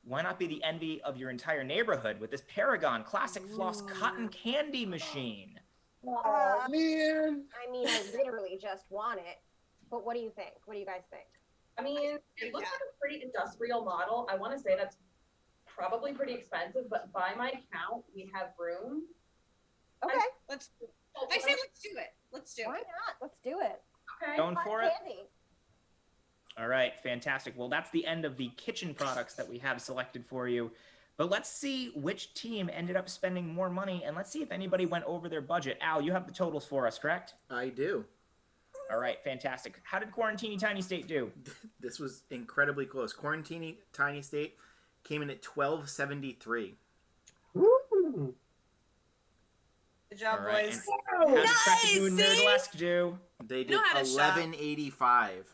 why not be the envy of your entire neighborhood with this Paragon Classic Floss Cotton Candy Machine? Oh, man. I mean, I literally just want it. But what do you think? What do you guys think? I mean, it looks like a pretty industrial model. I want to say that's probably pretty expensive, but by my count, we have room. Okay. I say let's do it. Let's do Why it. not? Let's do it. Okay. Going for it? Candy. All right, fantastic. Well, that's the end of the kitchen products that we have selected for you. But let's see which team ended up spending more money, and let's see if anybody went over their budget. Al, you have the totals for us, correct? I do. All right, fantastic. How did Quaranteeny Tiny State do? This was incredibly close. Quaranteeny Tiny State came in at $12.73. Woo. Good job, All right, boys. How did Nice, Crescent Moon see? Nerdlesque do? They You did know how to shop. $11.85.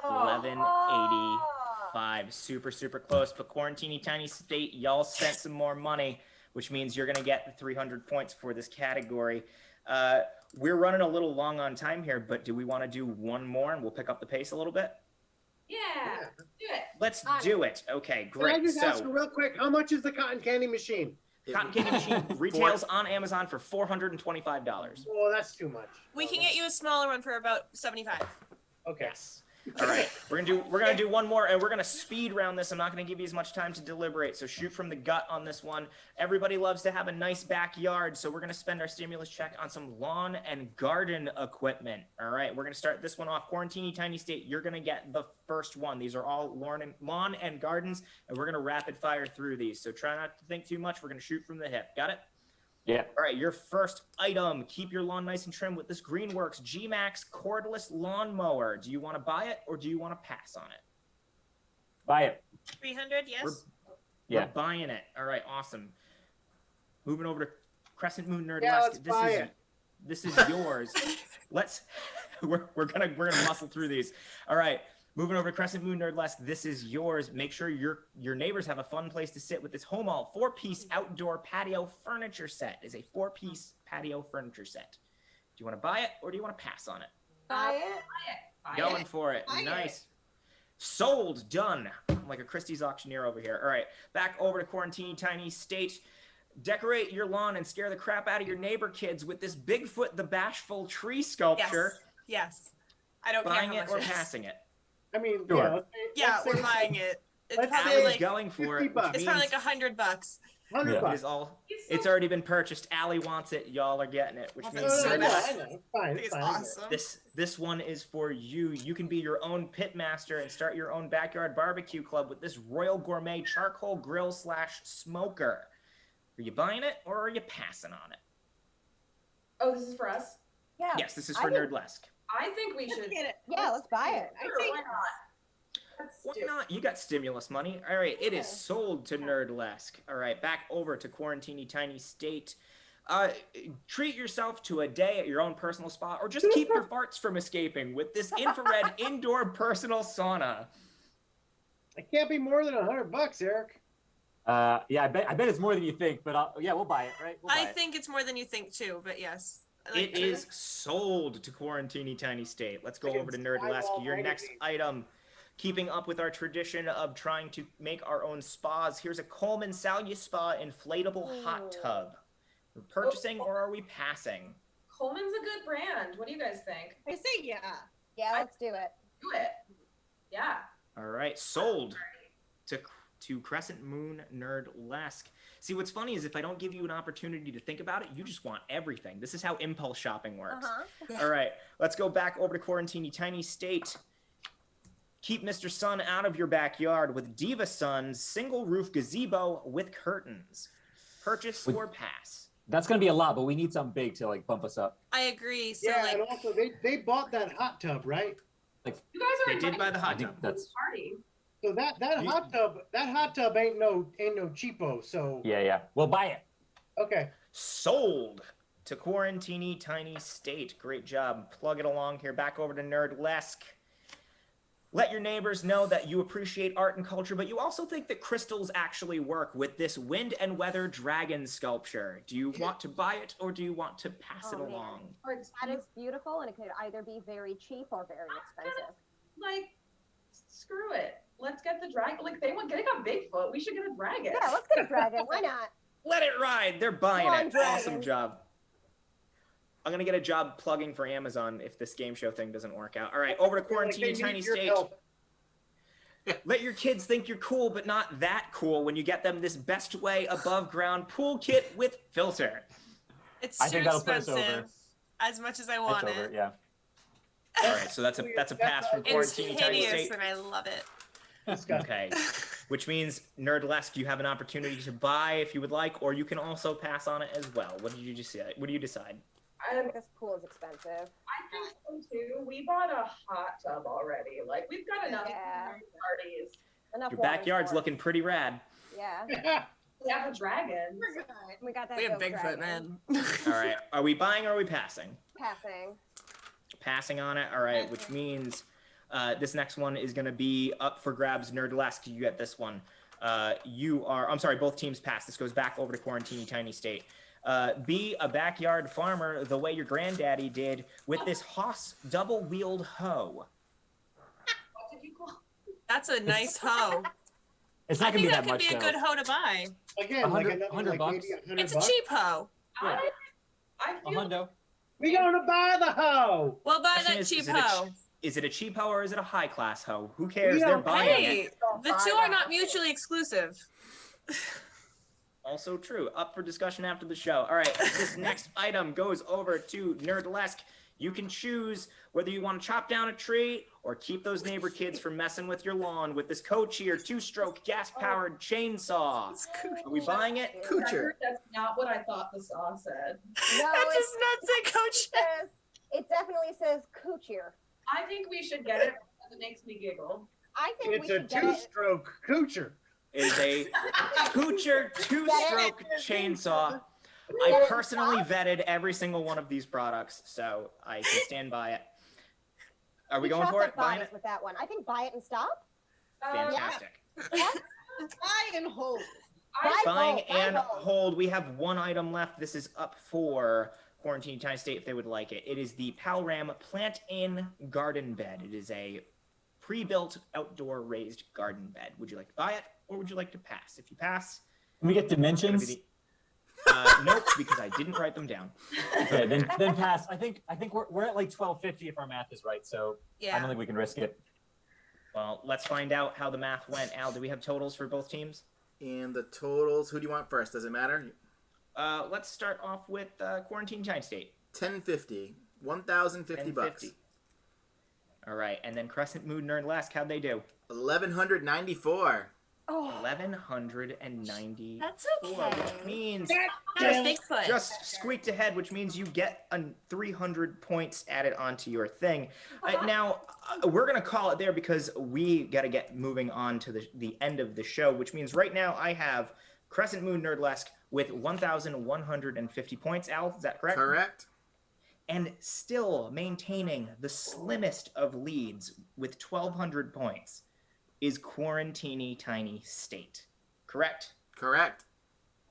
1185. Super, super close. But Quaranteeny Tiny State, y'all spent some more money, which means you're going to get the 300 points for this category. We're running a little long on time here, but do we want to do one more and we'll pick up the pace a little bit? Yeah, let's do it. Let's do it. Okay, Can I great. just ask So, real quick, how much is the cotton candy machine? Cotton Candy Machine retails on Amazon for $425. Oh, that's too much. We can get you a smaller one for about 75. Okay. Yes. All right, we're gonna do one more, and we're gonna speed round this. I'm not gonna give you as much time to deliberate, so shoot from the gut on this one. Everybody loves to have a nice backyard, so we're gonna spend our stimulus check on some lawn and garden equipment. All right, we're gonna start this one off. Quaranteeny Tiny State, you're gonna get the first one. These are all lawn and gardens, and we're gonna rapid fire through these. So try not to think too much. We're gonna shoot from the hip. Got it? Yeah. All right, your first item. Keep your lawn nice and trim with this Greenworks G-Max cordless lawnmower. Do you want to buy it or do you want to pass on it? Buy it. 300, yes. We're buying it. All right, awesome. Moving over to Crescent Moon Nerdlesque. Yeah, let's buy it. This is yours. We're gonna muscle through these. All right. Moving over to Crescent Moon Nerdlesque, this is yours. Make sure your neighbors have a fun place to sit with this Homall 4-piece outdoor patio furniture set. It's a 4-piece patio furniture set. Do you want to buy it or do you want to pass on it? Buy it. Going for it. Nice. Sold. Done. I'm like a Christie's auctioneer over here. All right. Back over to Quaranteeny Tiny State. Decorate your lawn and scare the crap out of your neighbor kids with this Bigfoot the Bashful tree sculpture. Yes. I don't Buying care it how or much it is. passing it? I mean, Sure. Yeah, let's we're say- buying it. It's let's probably say like Going for it. $50. which it's probably means like $100. 100 Yeah. it bucks. is all. It's already been purchased. Allie wants it. Y'all are getting it, which That's means so I know, nice. I know. It's fine. It's It's fine. awesome. this one is for you. You can be your own pit master and start your own backyard barbecue club with this Royal Gourmet charcoal grill / smoker. Are you buying it or are you passing on it? Oh, this is for us? Yeah. Yes, this is for I think- Nerdlesque. I think we Let's should. get it. Yeah, let's buy it. I Sure, think why not? Let's Why do it. not? You got stimulus money. All right, it is Yeah. sold to Nerdlesque. All right, back over to Quaranteeny Tiny State. Treat yourself to a day at your own personal spa, or just keep your farts from escaping with this infrared indoor personal sauna. It can't be more than $100, Eric. Yeah, I bet it's more than you think, but yeah, we'll buy it, right? We'll buy I it. think it's more than you think too, but yes. It is sold to Quaranteeny Tiny State. Let's go over to Nerdlesque. Your next item, keeping up with our tradition of trying to make our own spas, here's a Coleman Salya Spa inflatable hot tub. We're purchasing or are we passing? Coleman's a good brand. What do you guys think? I say yeah. Yeah, let's do it. Do it. Yeah. All right, sold to Crescent Moon Nerdlesque. See, what's funny is if I don't give you an opportunity to think about it, you just want everything. This is how impulse shopping works. All right, let's go back over to Quaranteeny Tiny State. Keep Mr. Sun out of your backyard with Diva Sun's single roof gazebo with curtains. Purchase or pass? That's gonna be a lot, but we need something big to like bump us up. I agree. So Yeah, and also they bought that hot tub, right? Like You guys are They did buy the hot tub. That's party. So that hot tub ain't no cheapo. So yeah. We'll buy it. Okay. Sold to Quaranteeny Tiny State. Great job. Plug it along here. Back over to Nerdlesque. Let your neighbors know that you appreciate art and culture, but you also think that crystals actually work with this wind and weather dragon sculpture. Do you want to buy it or do you want to pass it along? That is beautiful, and it could either be very cheap or very expensive. Like, screw it. Let's get the dragon. Like, they got Bigfoot. We should get a dragon. Yeah, let's get a dragon. Why not? Let it ride. They're buying Come on, it. dragon. Awesome job. I'm going to get a job plugging for Amazon if this game show thing doesn't work out. All right, over to Quaranteeny Tiny State. Let your kids think you're cool, but not that cool when you get them this Best Way above ground pool kit with filter. It's I too think that'll put us expensive. over. As much as I want It's over, it. yeah. All right, so that's a pass from It's Quaranteeny Tiny hideous State. and I love it. Okay, which means Nerdlesque, you have an opportunity to buy if you would like, or you can also pass on it as well. What did you decide? What do you decide? I think this pool is expensive. I think so too. We bought a hot tub already. Like, we've got enough parties. Enough Your water backyard's sports. looking pretty rad. Yeah. We have a dragon. We got that. We have dope Bigfoot, dragon. man. All right, are we buying or are we passing? Passing. Passing on it. All right, which means this next one is going to be up for grabs. Nerdlesque, you get this one. I'm sorry, both teams pass. This goes back over to Quaranteeny Tiny State. Be a backyard farmer the way your granddaddy did with this Haas double-wheeled hoe. What did you call? That's a nice hoe. It's not I gonna be think that that could much be a though. good hoe to buy. Again, like another $100 maybe $100. It's a cheap hoe. Yeah. I A feel hundo. We gonna buy the hoe. We'll buy Question that is, cheap is it a hoe. Is it a cheap hoe or is it a high-class hoe? Who cares? We They're don't buying Hey, it. the two are not mutually exclusive. Also true. Up for discussion after the show. All right, this next item goes over to Nerdlesque. You can choose whether you want to chop down a tree or keep those neighbor kids from messing with your lawn with this Co-Cheer 2-stroke gas-powered chainsaw. Are we buying it? Coocher. That's not what I thought the saw said. No, That does not say coach. it definitely says coochier. I think we should get it because it makes me giggle. I think It's we a should get it. two-stroke coocher. It is a Coocher 2-stroke chainsaw. I personally vetted every single one of these products, so I can stand by it. Are we going for it? Buying it? With that one, I think buy it and stop. Fantastic. Yeah. Buy and hold. Buying and hold. We have one item left. This is up for Quaranteeny Tiny State if they would like it. It is the Palram Plant-In Garden Bed. It is a pre-built outdoor raised garden bed. Would you like to buy it or would you like to pass? If you pass, Can we get dimensions? nope, because I didn't write them down. Okay, then pass. I think we're at like 1250 if our math is right, so Yeah. I don't think we can risk it. Well, let's find out how the math went. Al, do we have totals for both teams? And the totals, who do you want first? Does it matter? Let's start off with Quaranteeny Tiny State. 1050. 1,050 bucks. All right, and then Crescent Moon Nerdlesque, how'd they do? 1,194. Oh. 1,194. That's Which okay. means Just Bigfoot. just squeaked ahead, which means you get 300 points added onto your thing. Now, we're going to call it there because we got to get moving on to the end of the show, which means right now I have Crescent Moon Nerdlesque with 1,150 points. Al, is that correct? Correct. And still maintaining the slimmest of leads with 1,200 points is Quaranteeny Tiny State. Correct? Correct.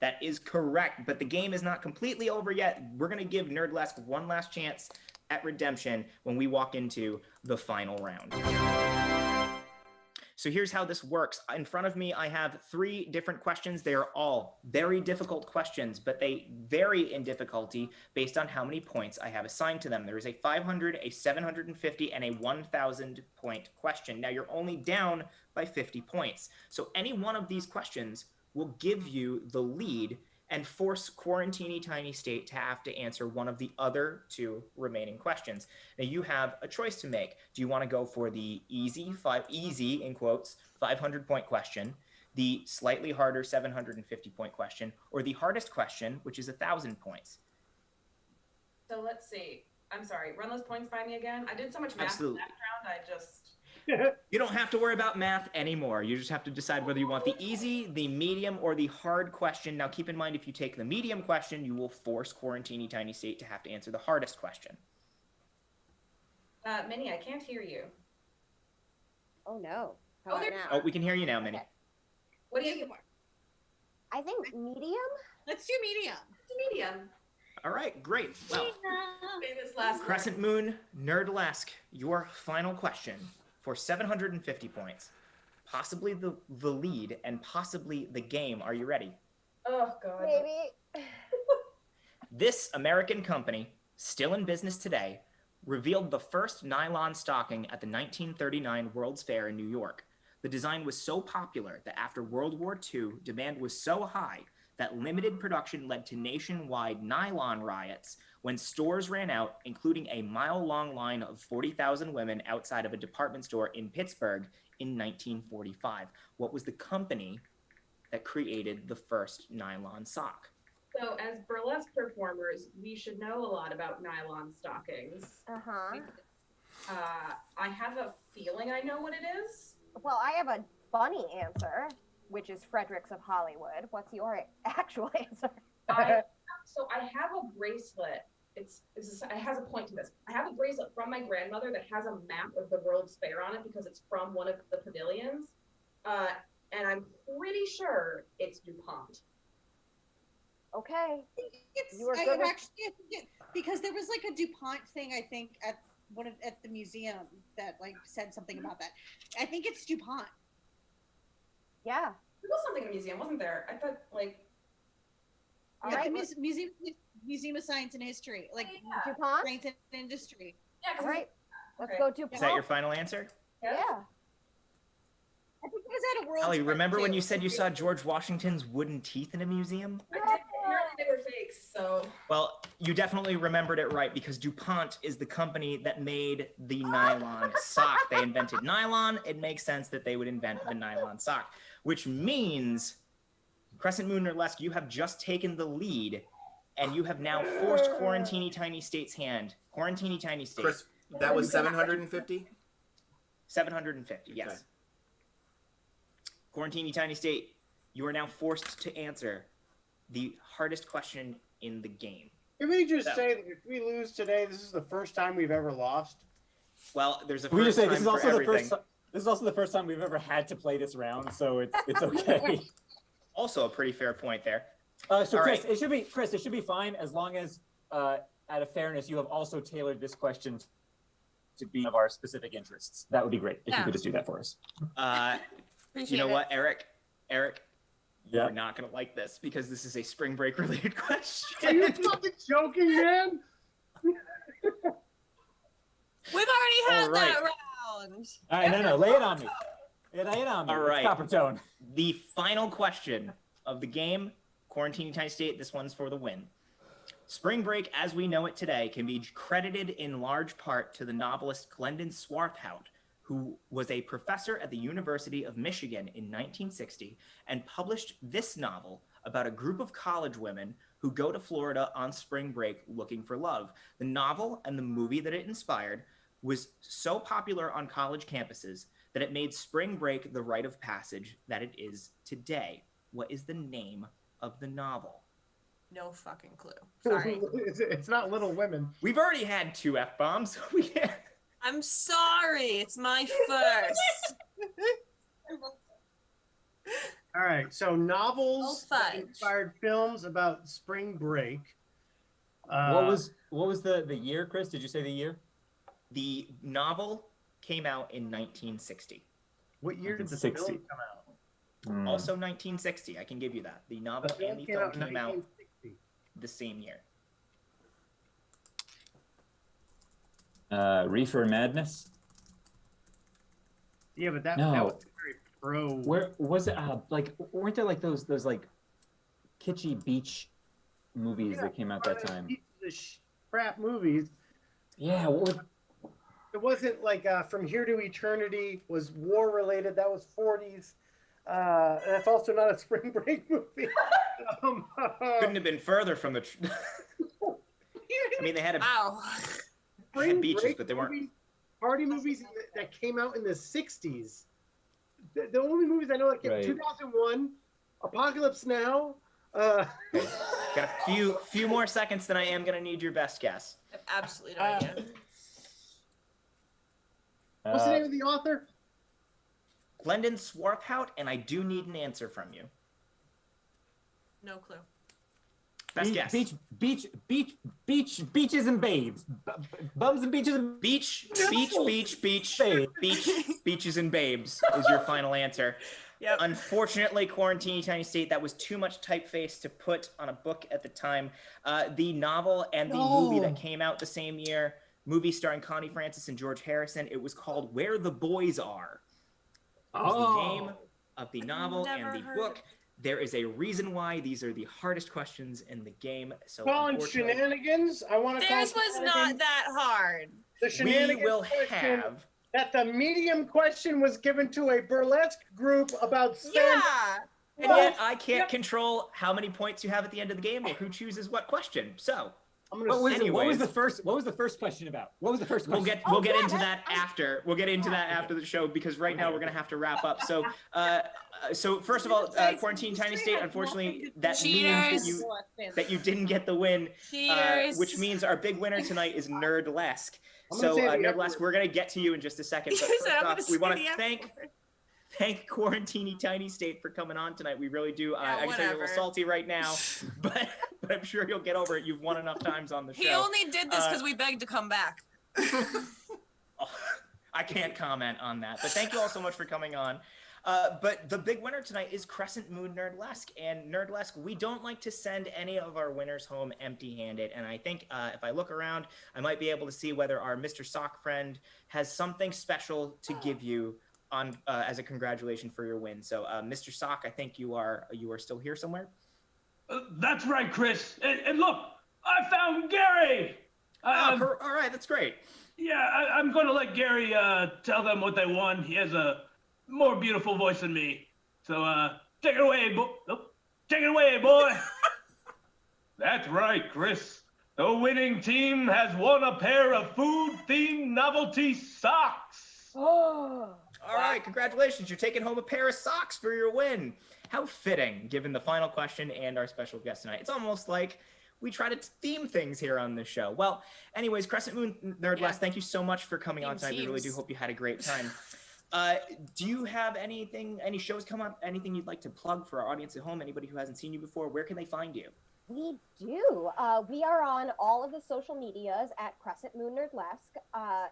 That is correct, but the game is not completely over yet. We're going to give Nerdlesque one last chance at redemption when we walk into the final round. So here's how this works. In front of me, I have 3 different questions. They are all very difficult questions, but they vary in difficulty based on how many points I have assigned to them. There is a 500, a 750, and a 1,000 point question. Now you're only down by 50 points. So any one of these questions will give you the lead and force Quaranteeny Tiny State to have to answer one of the other 2 remaining questions. Now you have a choice to make. Do you want to go for the easy in quotes 500 point question, the slightly harder 750 point question, or the hardest question, which is 1,000 points? So let's see. I'm sorry. Run those points by me again. I did so much math Absolutely. last round. I just. You don't have to worry about math anymore. You just have to decide whether you want the easy, the medium, or the hard question. Now, keep in mind, if you take the medium question, you will force Quaranteeny Tiny State to have to answer the hardest question. Minnie, I can't hear you. Oh, no. How about now? Oh, we can hear you now, Minnie. Okay. What do you think? I think medium? Let's do medium. Medium. All right, great. Well, Famous last Crescent Moon Nerdlesque, your final question for 750 points. Possibly the lead and possibly the game. Are you ready? Oh, God. Maybe. This American company, still in business today, revealed the first nylon stocking at the 1939 World's Fair in New York. The design was so popular that after World War II, demand was so high that limited production led to nationwide nylon riots when stores ran out, including a mile-long line of 40,000 women outside of a department store in Pittsburgh in 1945. What was the company that created the first nylon sock? So, as burlesque performers, we should know a lot about nylon stockings. Uh-huh. I have a feeling I know what it is. Well, I have a funny answer, which is Fredericks of Hollywood. What's your actual answer? So I have a bracelet. It has a point to this. I have a bracelet from my grandmother that has a map of the World's Fair on it because it's from one of the pavilions. And I'm pretty sure it's DuPont. Okay. Because there was like a DuPont thing, I think, at the museum that like said something about that. I think it's DuPont. Yeah. There was something in the museum, wasn't there? I thought like. All right. Museum of Science and History, like DuPont, Science and Industry. Yeah. All right. Let's go DuPont. Is that your final answer? Yeah. I think it was at a World. Ellie, remember when you said you saw George Washington's wooden teeth in a museum? I did. Apparently they were fakes, so. Well, you definitely remembered it right because DuPont is the company that made the nylon sock. They invented nylon. It makes sense that they would invent the nylon sock, which means Crescent Moon Nerdlesque, you have just taken the lead and you have now forced Quaranteeny Tiny State's hand. Quaranteeny Tiny State. Chris, that was 750? 750, yes. Okay. Quaranteeny Tiny State, you are now forced to answer the hardest question in the game. Can we just say that if we lose today, this is the first time we've ever lost? Well, there's a Can we just first say time this is for also everything. this is also the first time we've ever had to play this round, so it's okay. Also a pretty fair point there. So All Chris, right. it should be fine as long as, out of fairness, you have also tailored this question to be of our specific interests. That would be great if you could just do that for us. You know what, Eric? Yeah. You're not gonna like this because this is a spring break related question. Are you fucking joking, man? We've already had that round. All right, no, lay it on me. Lay it on me. All right. It's Copper Tone. The final question of the game, Quaranteeny Tiny State, this one's for the win. Spring break, as we know it today, can be credited in large part to the novelist Glendon Swarthout, who was a professor at the University of Michigan in 1960 and published this novel about a group of college women who go to Florida on spring break looking for love. The novel and the movie that it inspired was so popular on college campuses that it made spring break the rite of passage that it is today. What is the name of the novel? No fucking clue. Sorry. It's not Little Women. We've already had 2 F-bombs. We can't. I'm sorry. It's my first. All right, so novels Oh, that fudge. inspired films about spring break. What was the year, Chris? Did you say the year? The novel came out in 1960. What year did the film 1960. come out? Also 1960. I can give you that. The novel The and the came film out in came out 1960. the same year. Reefer Madness. Yeah, but that No. was very pro. Where was it? Like, weren't there like those like kitschy beach movies that came out that time? The crap movies. Yeah, what would... It wasn't like From Here to Eternity was war related. That was 40s. That's also not a spring break movie. Couldn't have been further from the. I mean, they had Spring beaches, break but they weren't. movies, party movies that came out in the 60s. The only movies I know that came Right. 2001, Apocalypse Now. Got a few more seconds than I am gonna need your best guess. I have absolutely no idea. What's the name of the author? Glendon Swarthout, and I do need an answer from you. No clue. Best guess. Beaches and babes. Bums and beaches and... Beaches and babes is your final answer. Yep. Unfortunately, Quaranteeny Tiny State, that was too much typeface to put on a book at the time. The novel and the movie that came out the same year, movie starring Connie Francis and George Harrison, it was called Where the Boys Are. It was the name of the novel and the book. There is a reason why these are the hardest questions in the game. So Calling shenanigans. I want to call Theirs was not that hard. The shenanigans we will question have that the medium question was given to a burlesque group about Yeah. And yet I can't control how many points you have at the end of the game or who chooses what question. So What was the first question about? What was the first question? We'll get into that after. We'll get into that after the show because right now we're gonna have to wrap up. So so first of all, Quaranteeny Tiny State, unfortunately, that means that you didn't get the win, which means our big winner tonight is Nerdlesque. So Nerdlesque, we're gonna get to you in just a second. But first off, we want to thank Quaranteeny Tiny State for coming on tonight. We really do. I can tell you're a little salty right now, but I'm sure you'll get over it. You've won enough times on the show. He only did this because we begged to come back. I can't comment on that, but thank you all so much for coming on. But the big winner tonight is Crescent Moon Nerdlesque. And Nerdlesque, we don't like to send any of our winners home empty-handed. And I think if I look around, I might be able to see whether our Mr. Sock friend has something special to give you on as a congratulation for your win. So Mr. Sock, I think you are still here somewhere. That's right, Chris. And look, I found Gary. All right, that's great. Yeah, I'm going to let Gary tell them what they won. He has a more beautiful voice than me. So take it away, take it away, boy. That's right, Chris. The winning team has won a pair of food-themed novelty socks. Oh. All right, congratulations. You're taking home a pair of socks for your win. How fitting, given the final question and our special guest tonight. It's almost like we try to theme things here on this show. Well, anyways, Crescent Moon Nerdlesque, thank you so much for coming on tonight. We really do hope you had a great time. Do you have any shows come up, anything you'd like to plug for our audience at home, anybody who hasn't seen you before? Where can they find you? We do. We are on all of the social medias at Crescent Moon Nerdlesque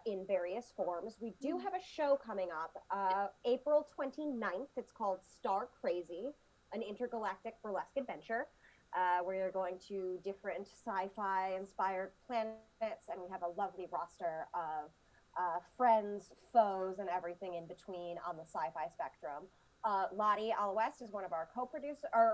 in various forms. We do have a show coming up April 29th. It's called Star Crazy, an intergalactic burlesque adventure. Where you're going to different sci-fi inspired planets, and we have a lovely roster of friends, foes, and everything in between on the sci-fi spectrum. Lottie Alwest is one of our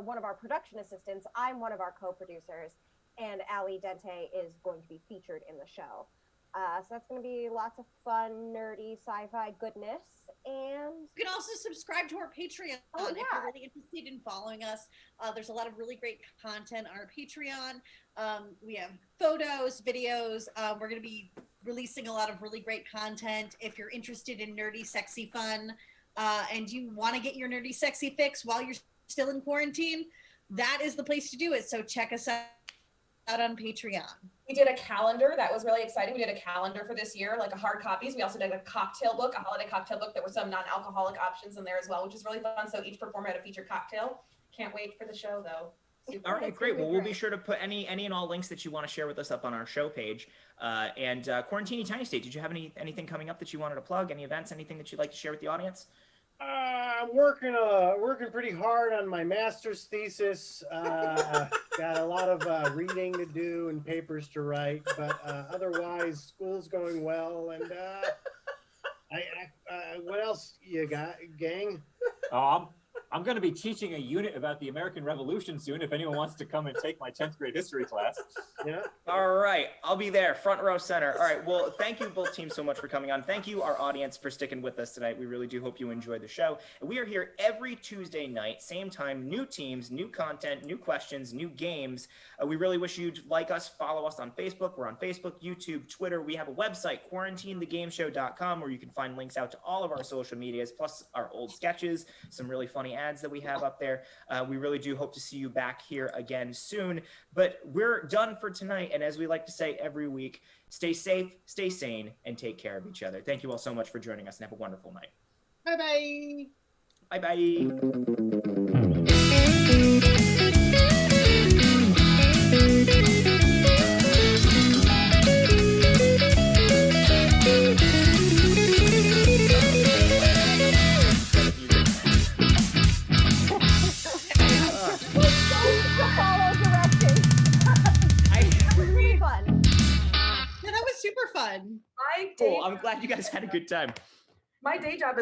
one of our production assistants. I'm one of our co-producers, and Ali Dente is going to be featured in the show. So that's going to be lots of fun, nerdy sci-fi goodness. And you can also subscribe to our Patreon if you're really interested in following us. There's a lot of really great content on our Patreon. We have photos, videos. We're going to be releasing a lot of really great content. If you're interested in nerdy, sexy fun, and you want to get your nerdy, sexy fix while you're still in quarantine, that is the place to do it. So check us out out on Patreon. We did a calendar that was really exciting. We did a calendar for this year, like a hard copies. We also did a cocktail book, a holiday cocktail book. There were some non-alcoholic options in there as well, which is really fun. So each performer had a featured cocktail. Can't wait for the show though. All right, great. Well, we'll be sure to put any and all links that you want to share with us up on our show page. And Quaranteeny Tiny State, did you have anything coming up that you wanted to plug? Any events? Anything that you'd like to share with the audience? I'm working pretty hard on my master's thesis. Got a lot of reading to do and papers to write, but otherwise, school's going well. And what else you got, gang? I'm going to be teaching a unit about the American Revolution soon if anyone wants to come and take my 10th grade history class. Yeah. All right. I'll be there, front row center. All right. Well, thank you both teams so much for coming on. Thank you, our audience, for sticking with us tonight. We really do hope you enjoyed the show. And we are here every Tuesday night, same time, new teams, new content, new questions, new games. We really wish you'd like us, follow us on Facebook. We're on Facebook, YouTube, Twitter. We have a website, quarantenethegameshow.com, where you can find links out to all of our social medias, plus our old sketches, some really funny ads that we have up there. We really do hope to see you back here again soon, but we're done for tonight. And as we like to say every week, stay safe, stay sane, and take care of each other. Thank you all so much for joining us and have a wonderful night. Bye-bye. Bye-bye. Super fun. Cool. I'm glad you guys had a good time. My day job is